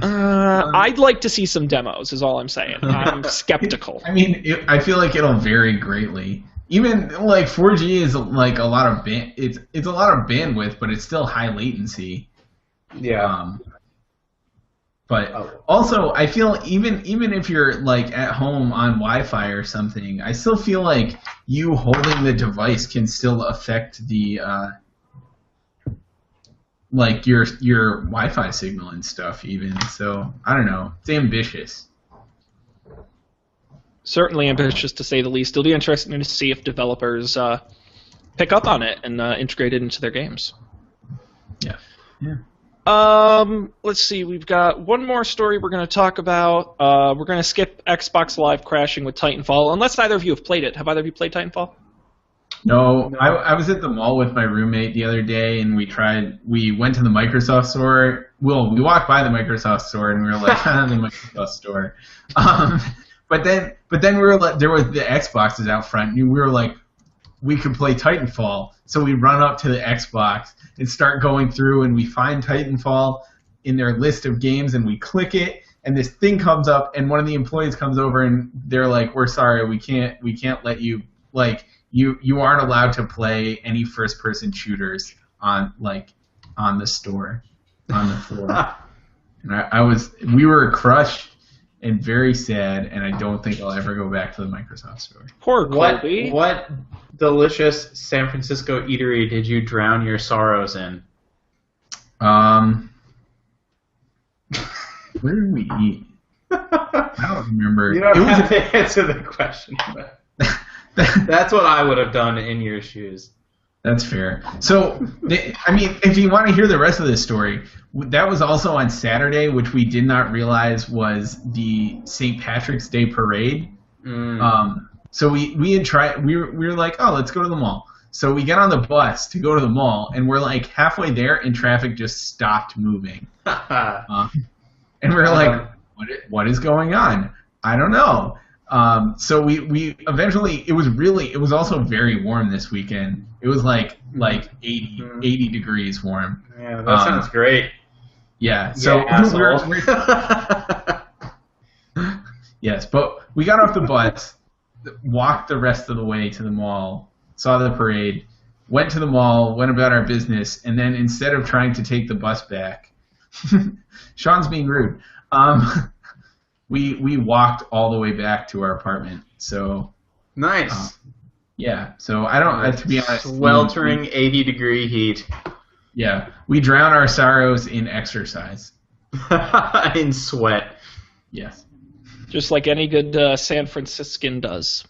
Speaker 1: I'd like to see some demos, is all I'm saying. I'm skeptical.
Speaker 2: I mean, I feel like it'll vary greatly. Even like 4G is like a lot of it's a lot of bandwidth, but it's still high latency.
Speaker 3: Yeah.
Speaker 2: But also, I feel even if you're like at home on Wi-Fi or something, I still feel like you holding the device can still affect the like your Wi-Fi signal and stuff. Even so, I don't know. It's ambitious.
Speaker 1: Certainly ambitious, to say the least. It'll be interesting to see if developers pick up on it and integrate it into their games.
Speaker 2: Yeah. Yeah.
Speaker 1: Let's see. We've got one more story we're going to talk about. We're going to skip Xbox Live crashing with Titanfall, unless either of you have played it. Have either of you played Titanfall?
Speaker 2: No. I was at the mall with my roommate the other day, and we went to the Microsoft store. Well, we walked by the Microsoft store, and we were like, the Microsoft store. But then we were like, there was the Xboxes out front, and we were like, we could play Titanfall. So we run up to the Xbox and start going through, and we find Titanfall in their list of games, and we click it, and this thing comes up, and one of the employees comes over, and they're like, "We're sorry, we can't let you, like, you aren't allowed to play any first-person shooters on the store, on the floor." And we were crushed and very sad, and I don't think I'll ever go back to the Microsoft store.
Speaker 1: Poor Colby.
Speaker 3: What delicious San Francisco eatery did you drown your sorrows in?
Speaker 2: Where did we eat? I don't remember.
Speaker 3: You don't have to answer the question, but that's what I would have done in your shoes.
Speaker 2: That's fair. So, I mean, if you want to hear the rest of this story, that was also on Saturday, which we did not realize was the St. Patrick's Day parade. So we had tried. We were like, oh, let's go to the mall. So we get on the bus to go to the mall, and we're like halfway there, and traffic just stopped moving. And we're like, what is going on? I don't know. So we eventually, it was also very warm this weekend. It was like 80 degrees warm.
Speaker 3: Yeah, that sounds great.
Speaker 2: Yeah, so yes, but we got off the bus, walked the rest of the way to the mall, saw the parade, went to the mall, went about our business, and then instead of trying to take the bus back, Sean's being rude. We walked all the way back to our apartment. So
Speaker 3: nice.
Speaker 2: Yeah. So I don't. To be honest,
Speaker 3: sweltering 80-degree heat.
Speaker 2: Yeah, we drown our sorrows in exercise.
Speaker 3: In sweat.
Speaker 2: Yes.
Speaker 1: Just like any good San Franciscan does.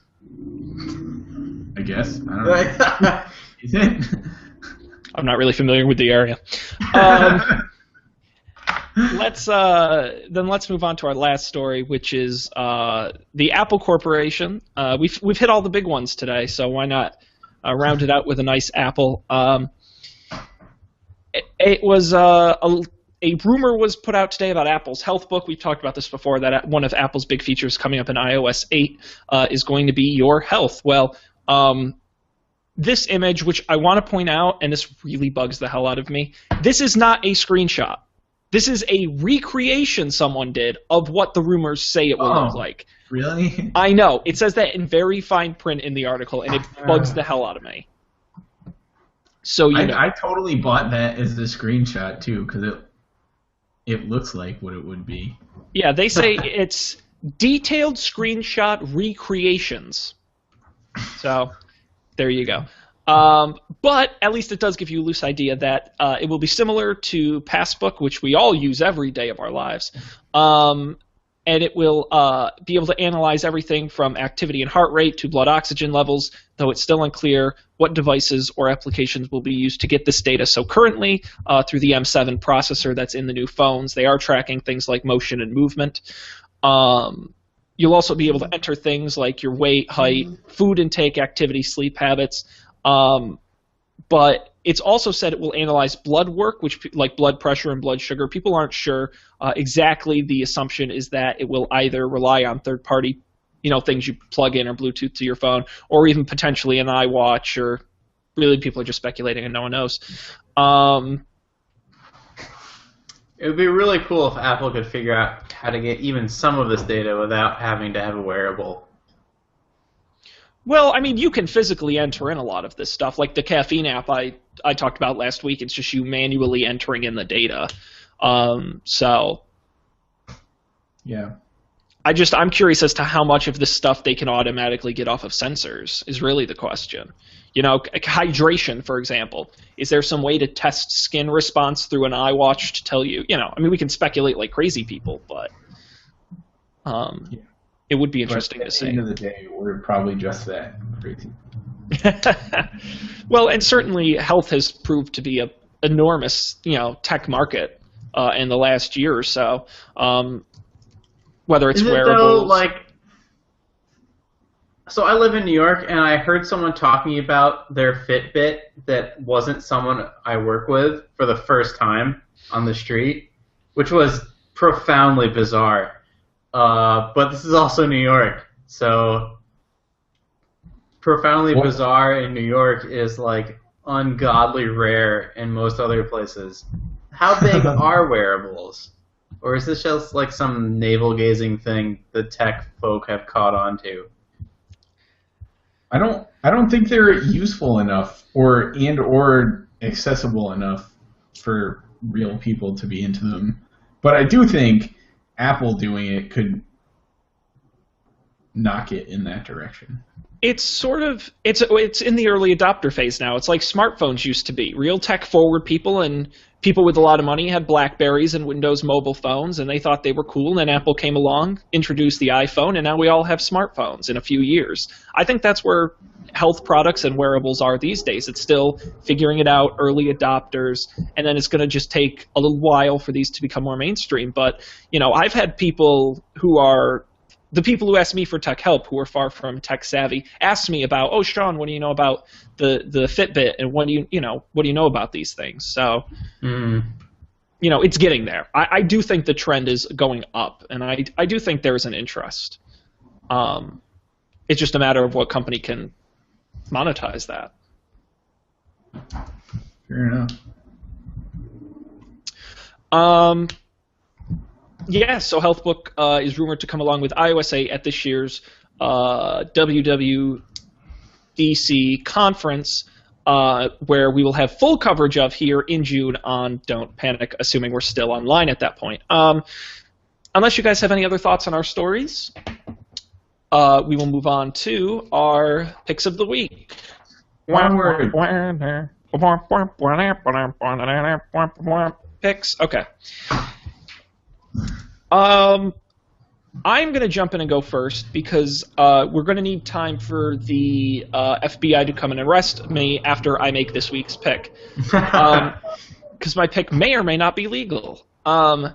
Speaker 2: I guess. I don't know. Is it?
Speaker 1: I'm not really familiar with the area. Let's move on to our last story, which is the Apple Corporation. We've hit all the big ones today, so why not round it out with a nice Apple? It was a rumor was put out today about Apple's Health Book. We've talked about this before, that one of Apple's big features coming up in iOS 8 is going to be your health. Well, this image, which I want to point out, and this really bugs the hell out of me, this is not a screenshot. This is a recreation someone did of what the rumors say it will look like.
Speaker 2: Really?
Speaker 1: I know. It says that in very fine print in the article, and it bugs the hell out of me. So
Speaker 2: I totally bought that as the screenshot too, because it looks like what it would be.
Speaker 1: Yeah, they say it's detailed screenshot recreations. So there you go. But at least it does give you a loose idea that it will be similar to Passbook, which we all use every day of our lives. And it will be able to analyze everything from activity and heart rate to blood oxygen levels, though it's still unclear what devices or applications will be used to get this data. So currently, through the M7 processor that's in the new phones, they are tracking things like motion and movement. You'll also be able to enter things like your weight, height, food intake, activity, sleep habits. But it's also said it will analyze blood work, which like blood pressure and blood sugar. People aren't sure exactly. The assumption is that it will either rely on third-party, things you plug in or Bluetooth to your phone, or even potentially an iWatch, or really people are just speculating and no one knows.
Speaker 3: It would be really cool if Apple could figure out how to get even some of this data without having to have a wearable.
Speaker 1: Well, I mean, you can physically enter in a lot of this stuff. Like the caffeine app I talked about last week, it's just you manually entering in the data.
Speaker 2: Yeah.
Speaker 1: I'm curious as to how much of this stuff they can automatically get off of sensors is really the question. Hydration, for example. Is there some way to test skin response through an iWatch to tell you, we can speculate like crazy people, but it would be interesting to see.
Speaker 2: At the end of the day, we're probably just that crazy.
Speaker 1: Well, and certainly health has proved to be an enormous, tech market in the last year or so. Whether it's wearables.
Speaker 3: So I live in New York, and I heard someone talking about their Fitbit that wasn't someone I work with for the first time on the street, which was profoundly bizarre. But this is also New York, so profoundly bizarre in New York is like ungodly rare in most other places. How big are wearables? Or is this just like some navel-gazing thing the tech folk have caught on to?
Speaker 2: I don't think they're useful enough or accessible enough for real people to be into them. But I do think Apple doing it could knock it in that direction.
Speaker 1: It's sort of it's in the early adopter phase now. It's like smartphones used to be. Real tech forward people and people with a lot of money had BlackBerries and Windows mobile phones, and they thought they were cool. And then Apple came along, introduced the iPhone, and now we all have smartphones in a few years. I think that's where health products and wearables are these days. It's still figuring it out, early adopters, and then it's going to just take a little while for these to become more mainstream. But I've had people who are the people who ask me for tech help, who are far from tech savvy, ask me about, oh, Sean, what do you know about the Fitbit, and what do you know about these things? So, it's getting there. I do think the trend is going up, and I do think there's an interest. It's just a matter of what company can monetize that.
Speaker 2: Fair enough.
Speaker 1: Yeah, so HealthBook is rumored to come along with iOS 8 at this year's WWDC conference, where we will have full coverage of here in June on Don't Panic, assuming we're still online at that point. Unless you guys have any other thoughts on our stories, we will move on to our picks of the week.
Speaker 2: One word.
Speaker 1: Picks? Okay. I'm going to jump in and go first because we're going to need time for the FBI to come and arrest me after I make this week's pick. Because my pick may or may not be legal. I'm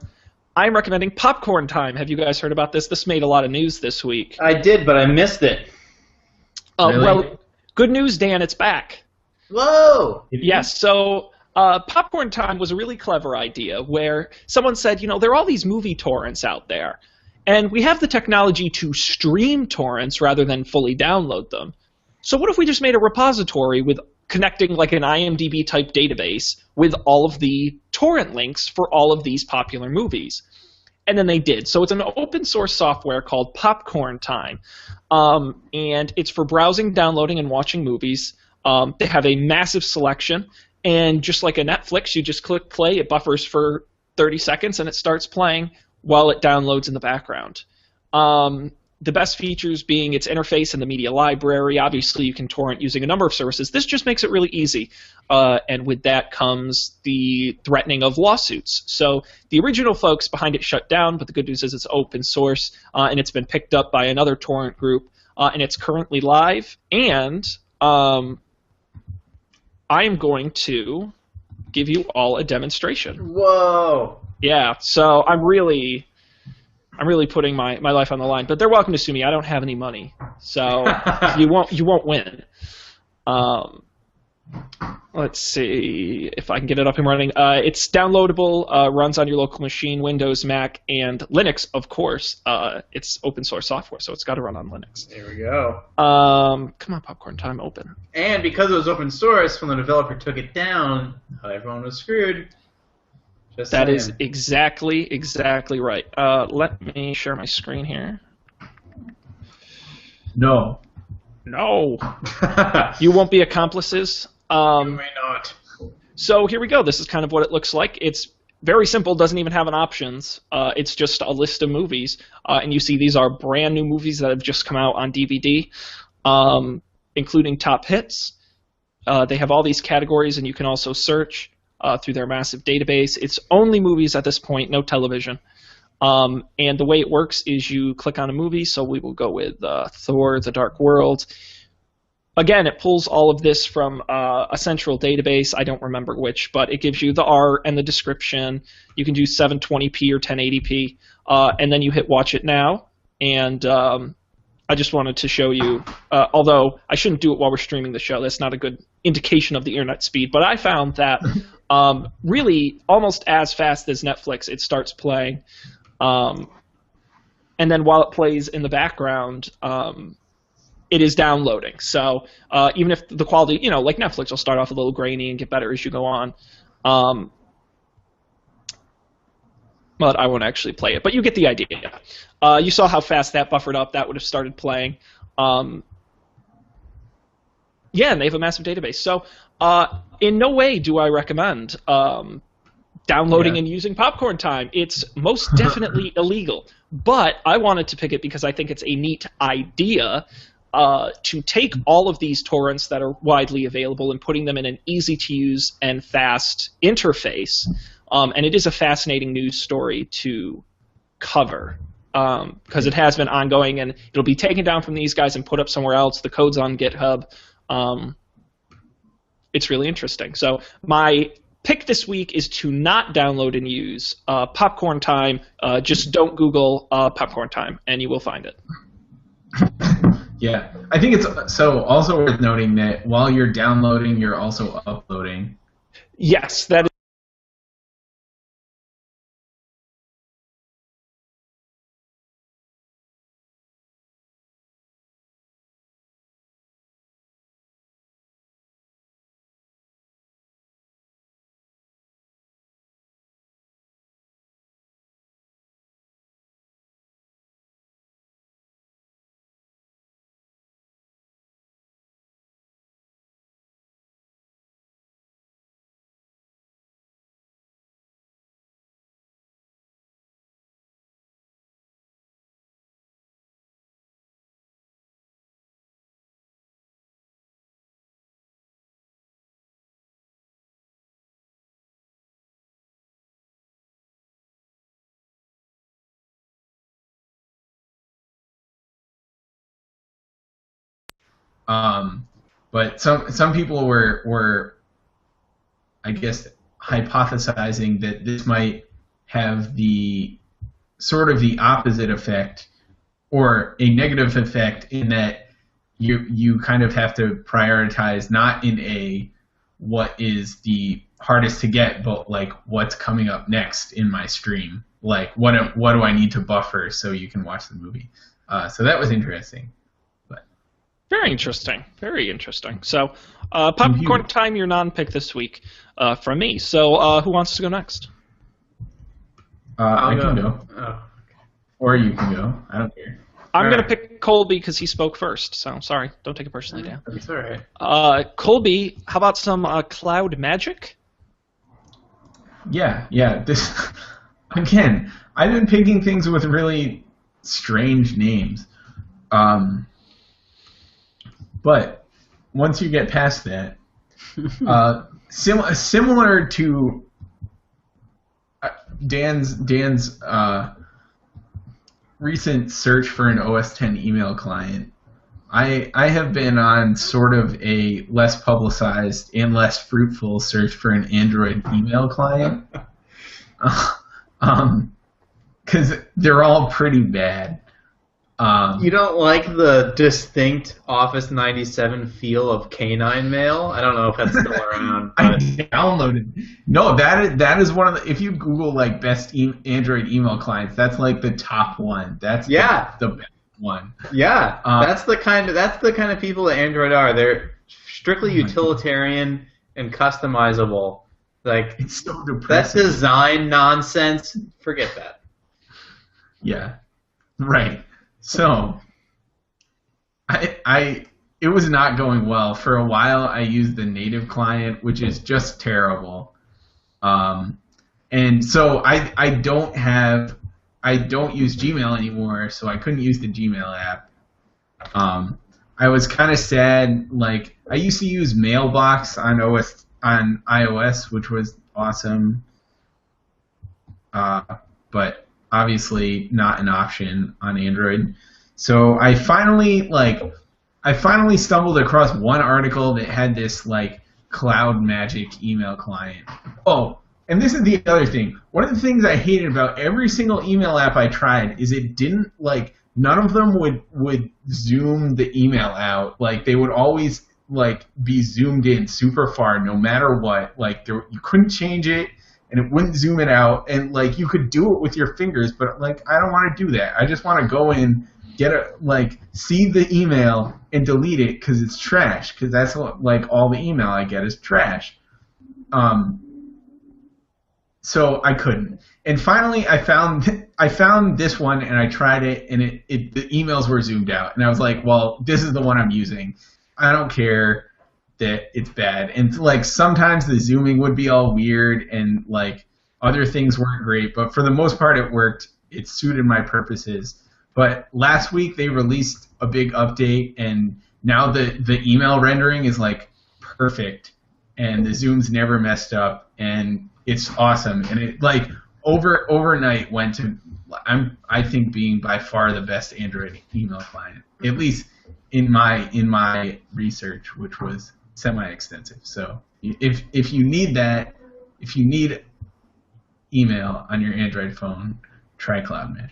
Speaker 1: recommending Popcorn Time. Have you guys heard about this? This made a lot of news this week.
Speaker 3: I did, but I missed it.
Speaker 2: Really?
Speaker 1: Well, good news, Dan. It's back.
Speaker 3: Whoa!
Speaker 1: Yes, so Popcorn Time was a really clever idea where someone said, there are all these movie torrents out there, and we have the technology to stream torrents rather than fully download them. So what if we just made a repository with connecting like an IMDb-type database with all of the torrent links for all of these popular movies? And then they did. So it's an open-source software called Popcorn Time, and it's for browsing, downloading, and watching movies. They have a massive selection. And just like a Netflix, you just click play, it buffers for 30 seconds, and it starts playing while it downloads in the background. The best features being its interface and the media library. Obviously, you can torrent using a number of services. This just makes it really easy. And with that comes the threatening of lawsuits. So the original folks behind it shut down, but the good news is it's open source, and it's been picked up by another torrent group, and it's currently live. And I am going to give you all a demonstration.
Speaker 3: Whoa!
Speaker 1: Yeah, so I'm really putting my life on the line. But they're welcome to sue me. I don't have any money, so you won't win. Let's see if I can get it up and running. It's downloadable, runs on your local machine, Windows, Mac, and Linux, of course. It's open source software, so it's got to run on Linux.
Speaker 3: There we go.
Speaker 1: Come on, Popcorn Time, open.
Speaker 3: And because it was open source, when the developer took it down, everyone was screwed. Just
Speaker 1: that
Speaker 3: saying.
Speaker 1: is exactly right. Let me share my screen here.
Speaker 2: No.
Speaker 1: No. You won't be accomplices.
Speaker 3: You may not.
Speaker 1: So here we go. This is kind of what it looks like. It's very simple. Doesn't even have an options. It's just a list of movies. And you see these are brand new movies that have just come out on DVD, including top hits. They have all these categories, and you can also search through their massive database. It's only movies at this point, no television. And the way it works is you click on a movie. So we will go with Thor: The Dark World. Again, it pulls all of this from a central database. I don't remember which, but it gives you the art and the description. You can do 720p or 1080p, and then you hit Watch It Now. And I just wanted to show you, although I shouldn't do it while we're streaming the show. That's not a good indication of the internet speed. But I found that really almost as fast as Netflix, it starts playing. And then while it plays in the background, it is downloading. So even if the quality, like Netflix will start off a little grainy and get better as you go on. But I won't actually play it. But you get the idea. You saw how fast that buffered up. That would have started playing. Yeah, and they have a massive database. So in no way do I recommend downloading and using Popcorn Time. It's most definitely illegal. But I wanted to pick it because I think it's a neat idea to take all of these torrents that are widely available and putting them in an easy-to-use and fast interface. And it is a fascinating news story to cover because it has been ongoing, and it'll be taken down from these guys and put up somewhere else. The code's on GitHub. It's really interesting. So my pick this week is to not download and use Popcorn Time. Just don't Google Popcorn Time, and you will find it.
Speaker 2: Yeah, I think it's so also worth noting that while you're downloading, you're also uploading.
Speaker 1: Yes, that is.
Speaker 2: But some people were, I guess, hypothesizing that this might have the sort of the opposite effect, or a negative effect, in that you kind of have to prioritize not in a what is the hardest to get, but like what's coming up next in my stream. Like what do I need to buffer so you can watch the movie? So that was interesting.
Speaker 1: Very interesting. Very interesting. So, Popcorn Time, your non-pick this week from me. So, who wants to go next?
Speaker 2: I can go. Oh. Or you can go. I don't care.
Speaker 1: I'm going to pick Colby because he spoke first. So, sorry. Don't take it personally, Dan.
Speaker 3: That's all right.
Speaker 1: Colby, how about some cloud magic?
Speaker 2: Yeah. This again, I've been picking things with really strange names. But once you get past that, similar to Dan's recent search for an OS X email client, I have been on sort of a less publicized and less fruitful search for an Android email client, because they're all pretty bad.
Speaker 3: You don't like the distinct Office 97 feel of Canine Mail? I don't know if that's still around. But...
Speaker 2: I downloaded. No, that is one of the. If you Google like best Android email clients, that's like the top one. That's the best one.
Speaker 3: Yeah, that's the kind of people that Android are. They're strictly utilitarian and customizable. Like
Speaker 2: it's so depressing.
Speaker 3: That design nonsense. Forget that.
Speaker 2: Yeah. Right. So, it was not going well. For a while, I used the native client, which is just terrible. And so I don't use Gmail anymore, so I couldn't use the Gmail app. I was kind of sad. Like, I used to use Mailbox on iOS, which was awesome. But obviously not an option on Android. So I finally stumbled across one article that had this like Cloud Magic email client. Oh, and this is the other thing. One of the things I hated about every single email app I tried is it didn't like, none of them would zoom the email out. Like they would always like be zoomed in super far no matter what. Like you couldn't change it. And it wouldn't zoom it out, and like you could do it with your fingers, but like I don't want to do that. I just want to go in see the email and delete it because it's trash. Because that's what, like, all the email I get is trash. So I couldn't. And finally, I found this one, and I tried it, and the emails were zoomed out. And I was like, well, this is the one I'm using. I don't care that it's bad. And like sometimes the zooming would be all weird, and like other things weren't great. But for the most part, it worked. It suited my purposes. But last week they released a big update, and now the email rendering is like perfect, and the zooms never messed up, and it's awesome. And it like overnight went to I think being by far the best Android email client, at least in my research, which was semi-extensive. So if you need that, if you need email on your Android phone, try CloudMagic.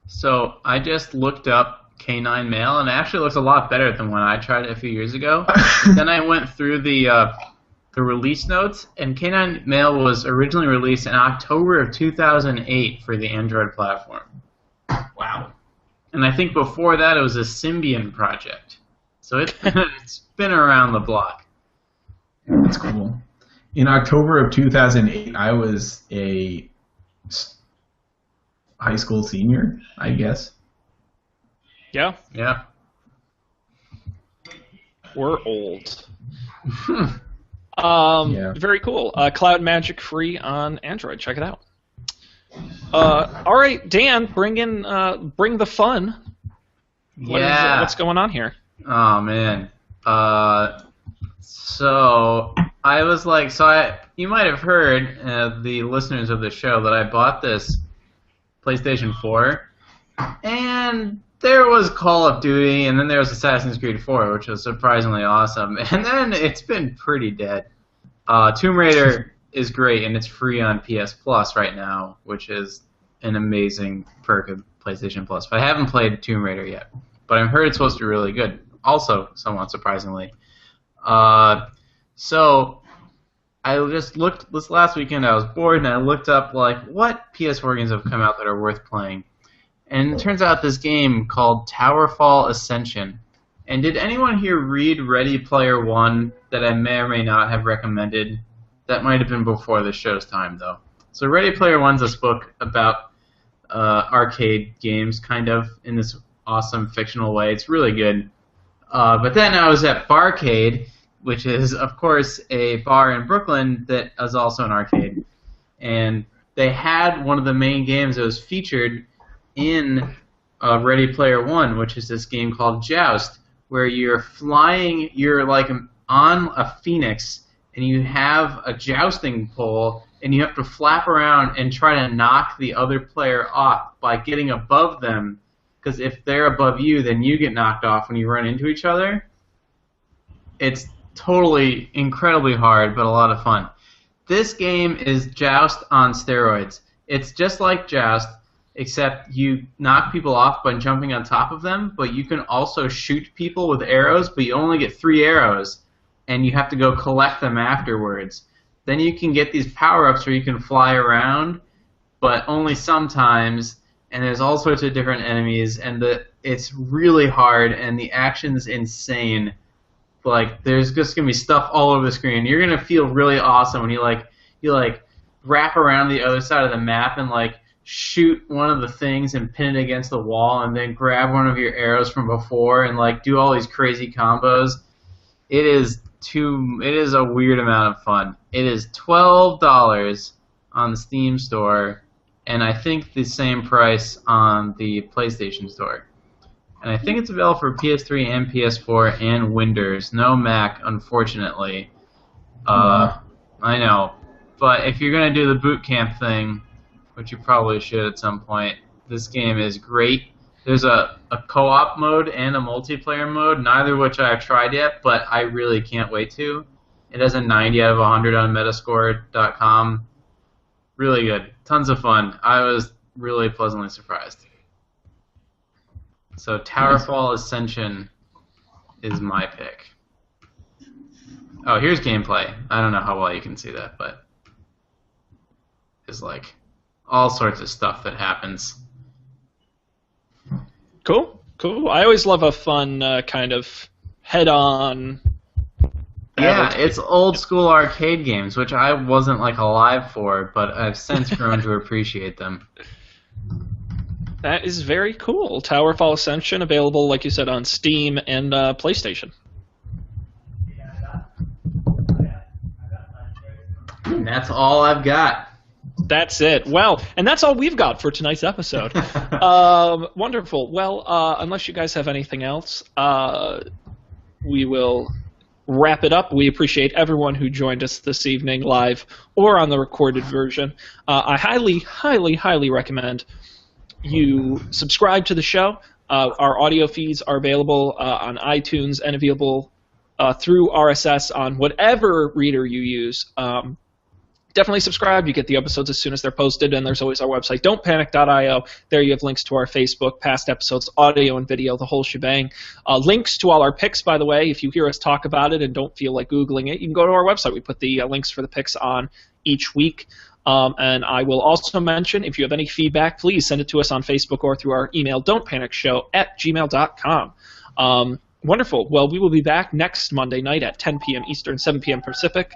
Speaker 3: So I just looked up K9 Mail, and it actually looks a lot better than when I tried it a few years ago. Then I went through the release notes, and K9 Mail was originally released in October of 2008 for the Android platform.
Speaker 2: Wow.
Speaker 3: And I think before that it was a Symbian project. So it's been around the block.
Speaker 2: That's cool. In October of 2008, I was a high school senior, I guess.
Speaker 1: Yeah.
Speaker 3: Yeah.
Speaker 1: We're old.
Speaker 2: Yeah.
Speaker 1: Very cool. CloudMagic free on Android. Check it out. All right, Dan, bring the fun. What's going on here?
Speaker 3: Oh man. So I was like, you might have heard, the listeners of the show, that I bought this PlayStation 4, and there was Call of Duty, and then there was Assassin's Creed 4, which was surprisingly awesome, and then it's been pretty dead. Tomb Raider is great, and it's free on PS Plus right now, which is an amazing perk of PlayStation Plus. But I haven't played Tomb Raider yet, but I've heard it's supposed to be really good, also somewhat surprisingly. So I just looked this last weekend. I was bored, and I looked up like what PS4 games have come out that are worth playing. And it turns out this game called Towerfall Ascension. And did anyone here read Ready Player One that I may or may not have recommended? That might have been before the show's time, though. So Ready Player One's this book about arcade games, kind of, in this awesome fictional way. It's really good. But then I was at Barcade, which is, of course, a bar in Brooklyn that is also an arcade. And they had one of the main games that was featured in Ready Player One, which is this game called Joust, where you're like on a phoenix, and you have a jousting pole, and you have to flap around and try to knock the other player off by getting above them, because if they're above you, then you get knocked off when you run into each other. It's totally incredibly hard, but a lot of fun. This game is Joust on steroids. It's just like Joust, except you knock people off by jumping on top of them, but you can also shoot people with arrows, but you only get 3 arrows, and you have to go collect them afterwards. Then you can get these power-ups where you can fly around, but only sometimes, and there's all sorts of different enemies, and it's really hard, and the action's insane. Like, there's just going to be stuff all over the screen. You're going to feel really awesome when you wrap around the other side of the map and, like, shoot one of the things and pin it against the wall, and then grab one of your arrows from before and, like, do all these crazy combos. It is a weird amount of fun. It is $12 on the Steam store, and I think the same price on the PlayStation store. And I think it's available for PS3 and PS4 and Windows. No Mac, unfortunately. I know. But if you're going to do the boot camp thing, which you probably should at some point, this game is great. There's a co-op mode and a multiplayer mode, neither of which I've tried yet, but I really can't wait to. It has a 90 out of 100 on Metascore.com. Really good. Tons of fun. I was really pleasantly surprised. So Towerfall Ascension is my pick. Oh, here's gameplay. I don't know how well you can see that, but there's like all sorts of stuff that happens.
Speaker 1: Cool, cool. I always love a fun kind of head-on.
Speaker 3: Yeah, it's old school arcade games, which I wasn't like alive for, but I've since grown to appreciate them.
Speaker 1: That is very cool. Towerfall Ascension available, like you said, on Steam and PlayStation.
Speaker 3: And that's all I've got.
Speaker 1: That's it. Well, and that's all we've got for tonight's episode. Wonderful. Well, unless you guys have anything else, we will wrap it up. We appreciate everyone who joined us this evening live or on the recorded version. I highly, highly, highly recommend you subscribe to the show. Our audio feeds are available on iTunes and available through RSS on whatever reader you use. Definitely subscribe. You get the episodes as soon as they're posted, and there's always our website, don'tpanic.io. There you have links to our Facebook, past episodes, audio and video, the whole shebang. Links to all our picks, by the way. If you hear us talk about it and don't feel like Googling it, you can go to our website. We put the links for the picks on each week. And I will also mention, if you have any feedback, please send it to us on Facebook or through our email, don'tpanicshow@gmail.com. Wonderful. Well, we will be back next Monday night at 10 p.m. Eastern, 7 p.m. Pacific.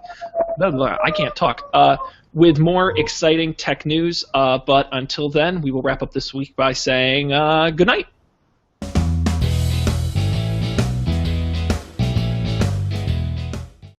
Speaker 1: I can't talk. With more exciting tech news. But until then, we will wrap up this week by saying good night.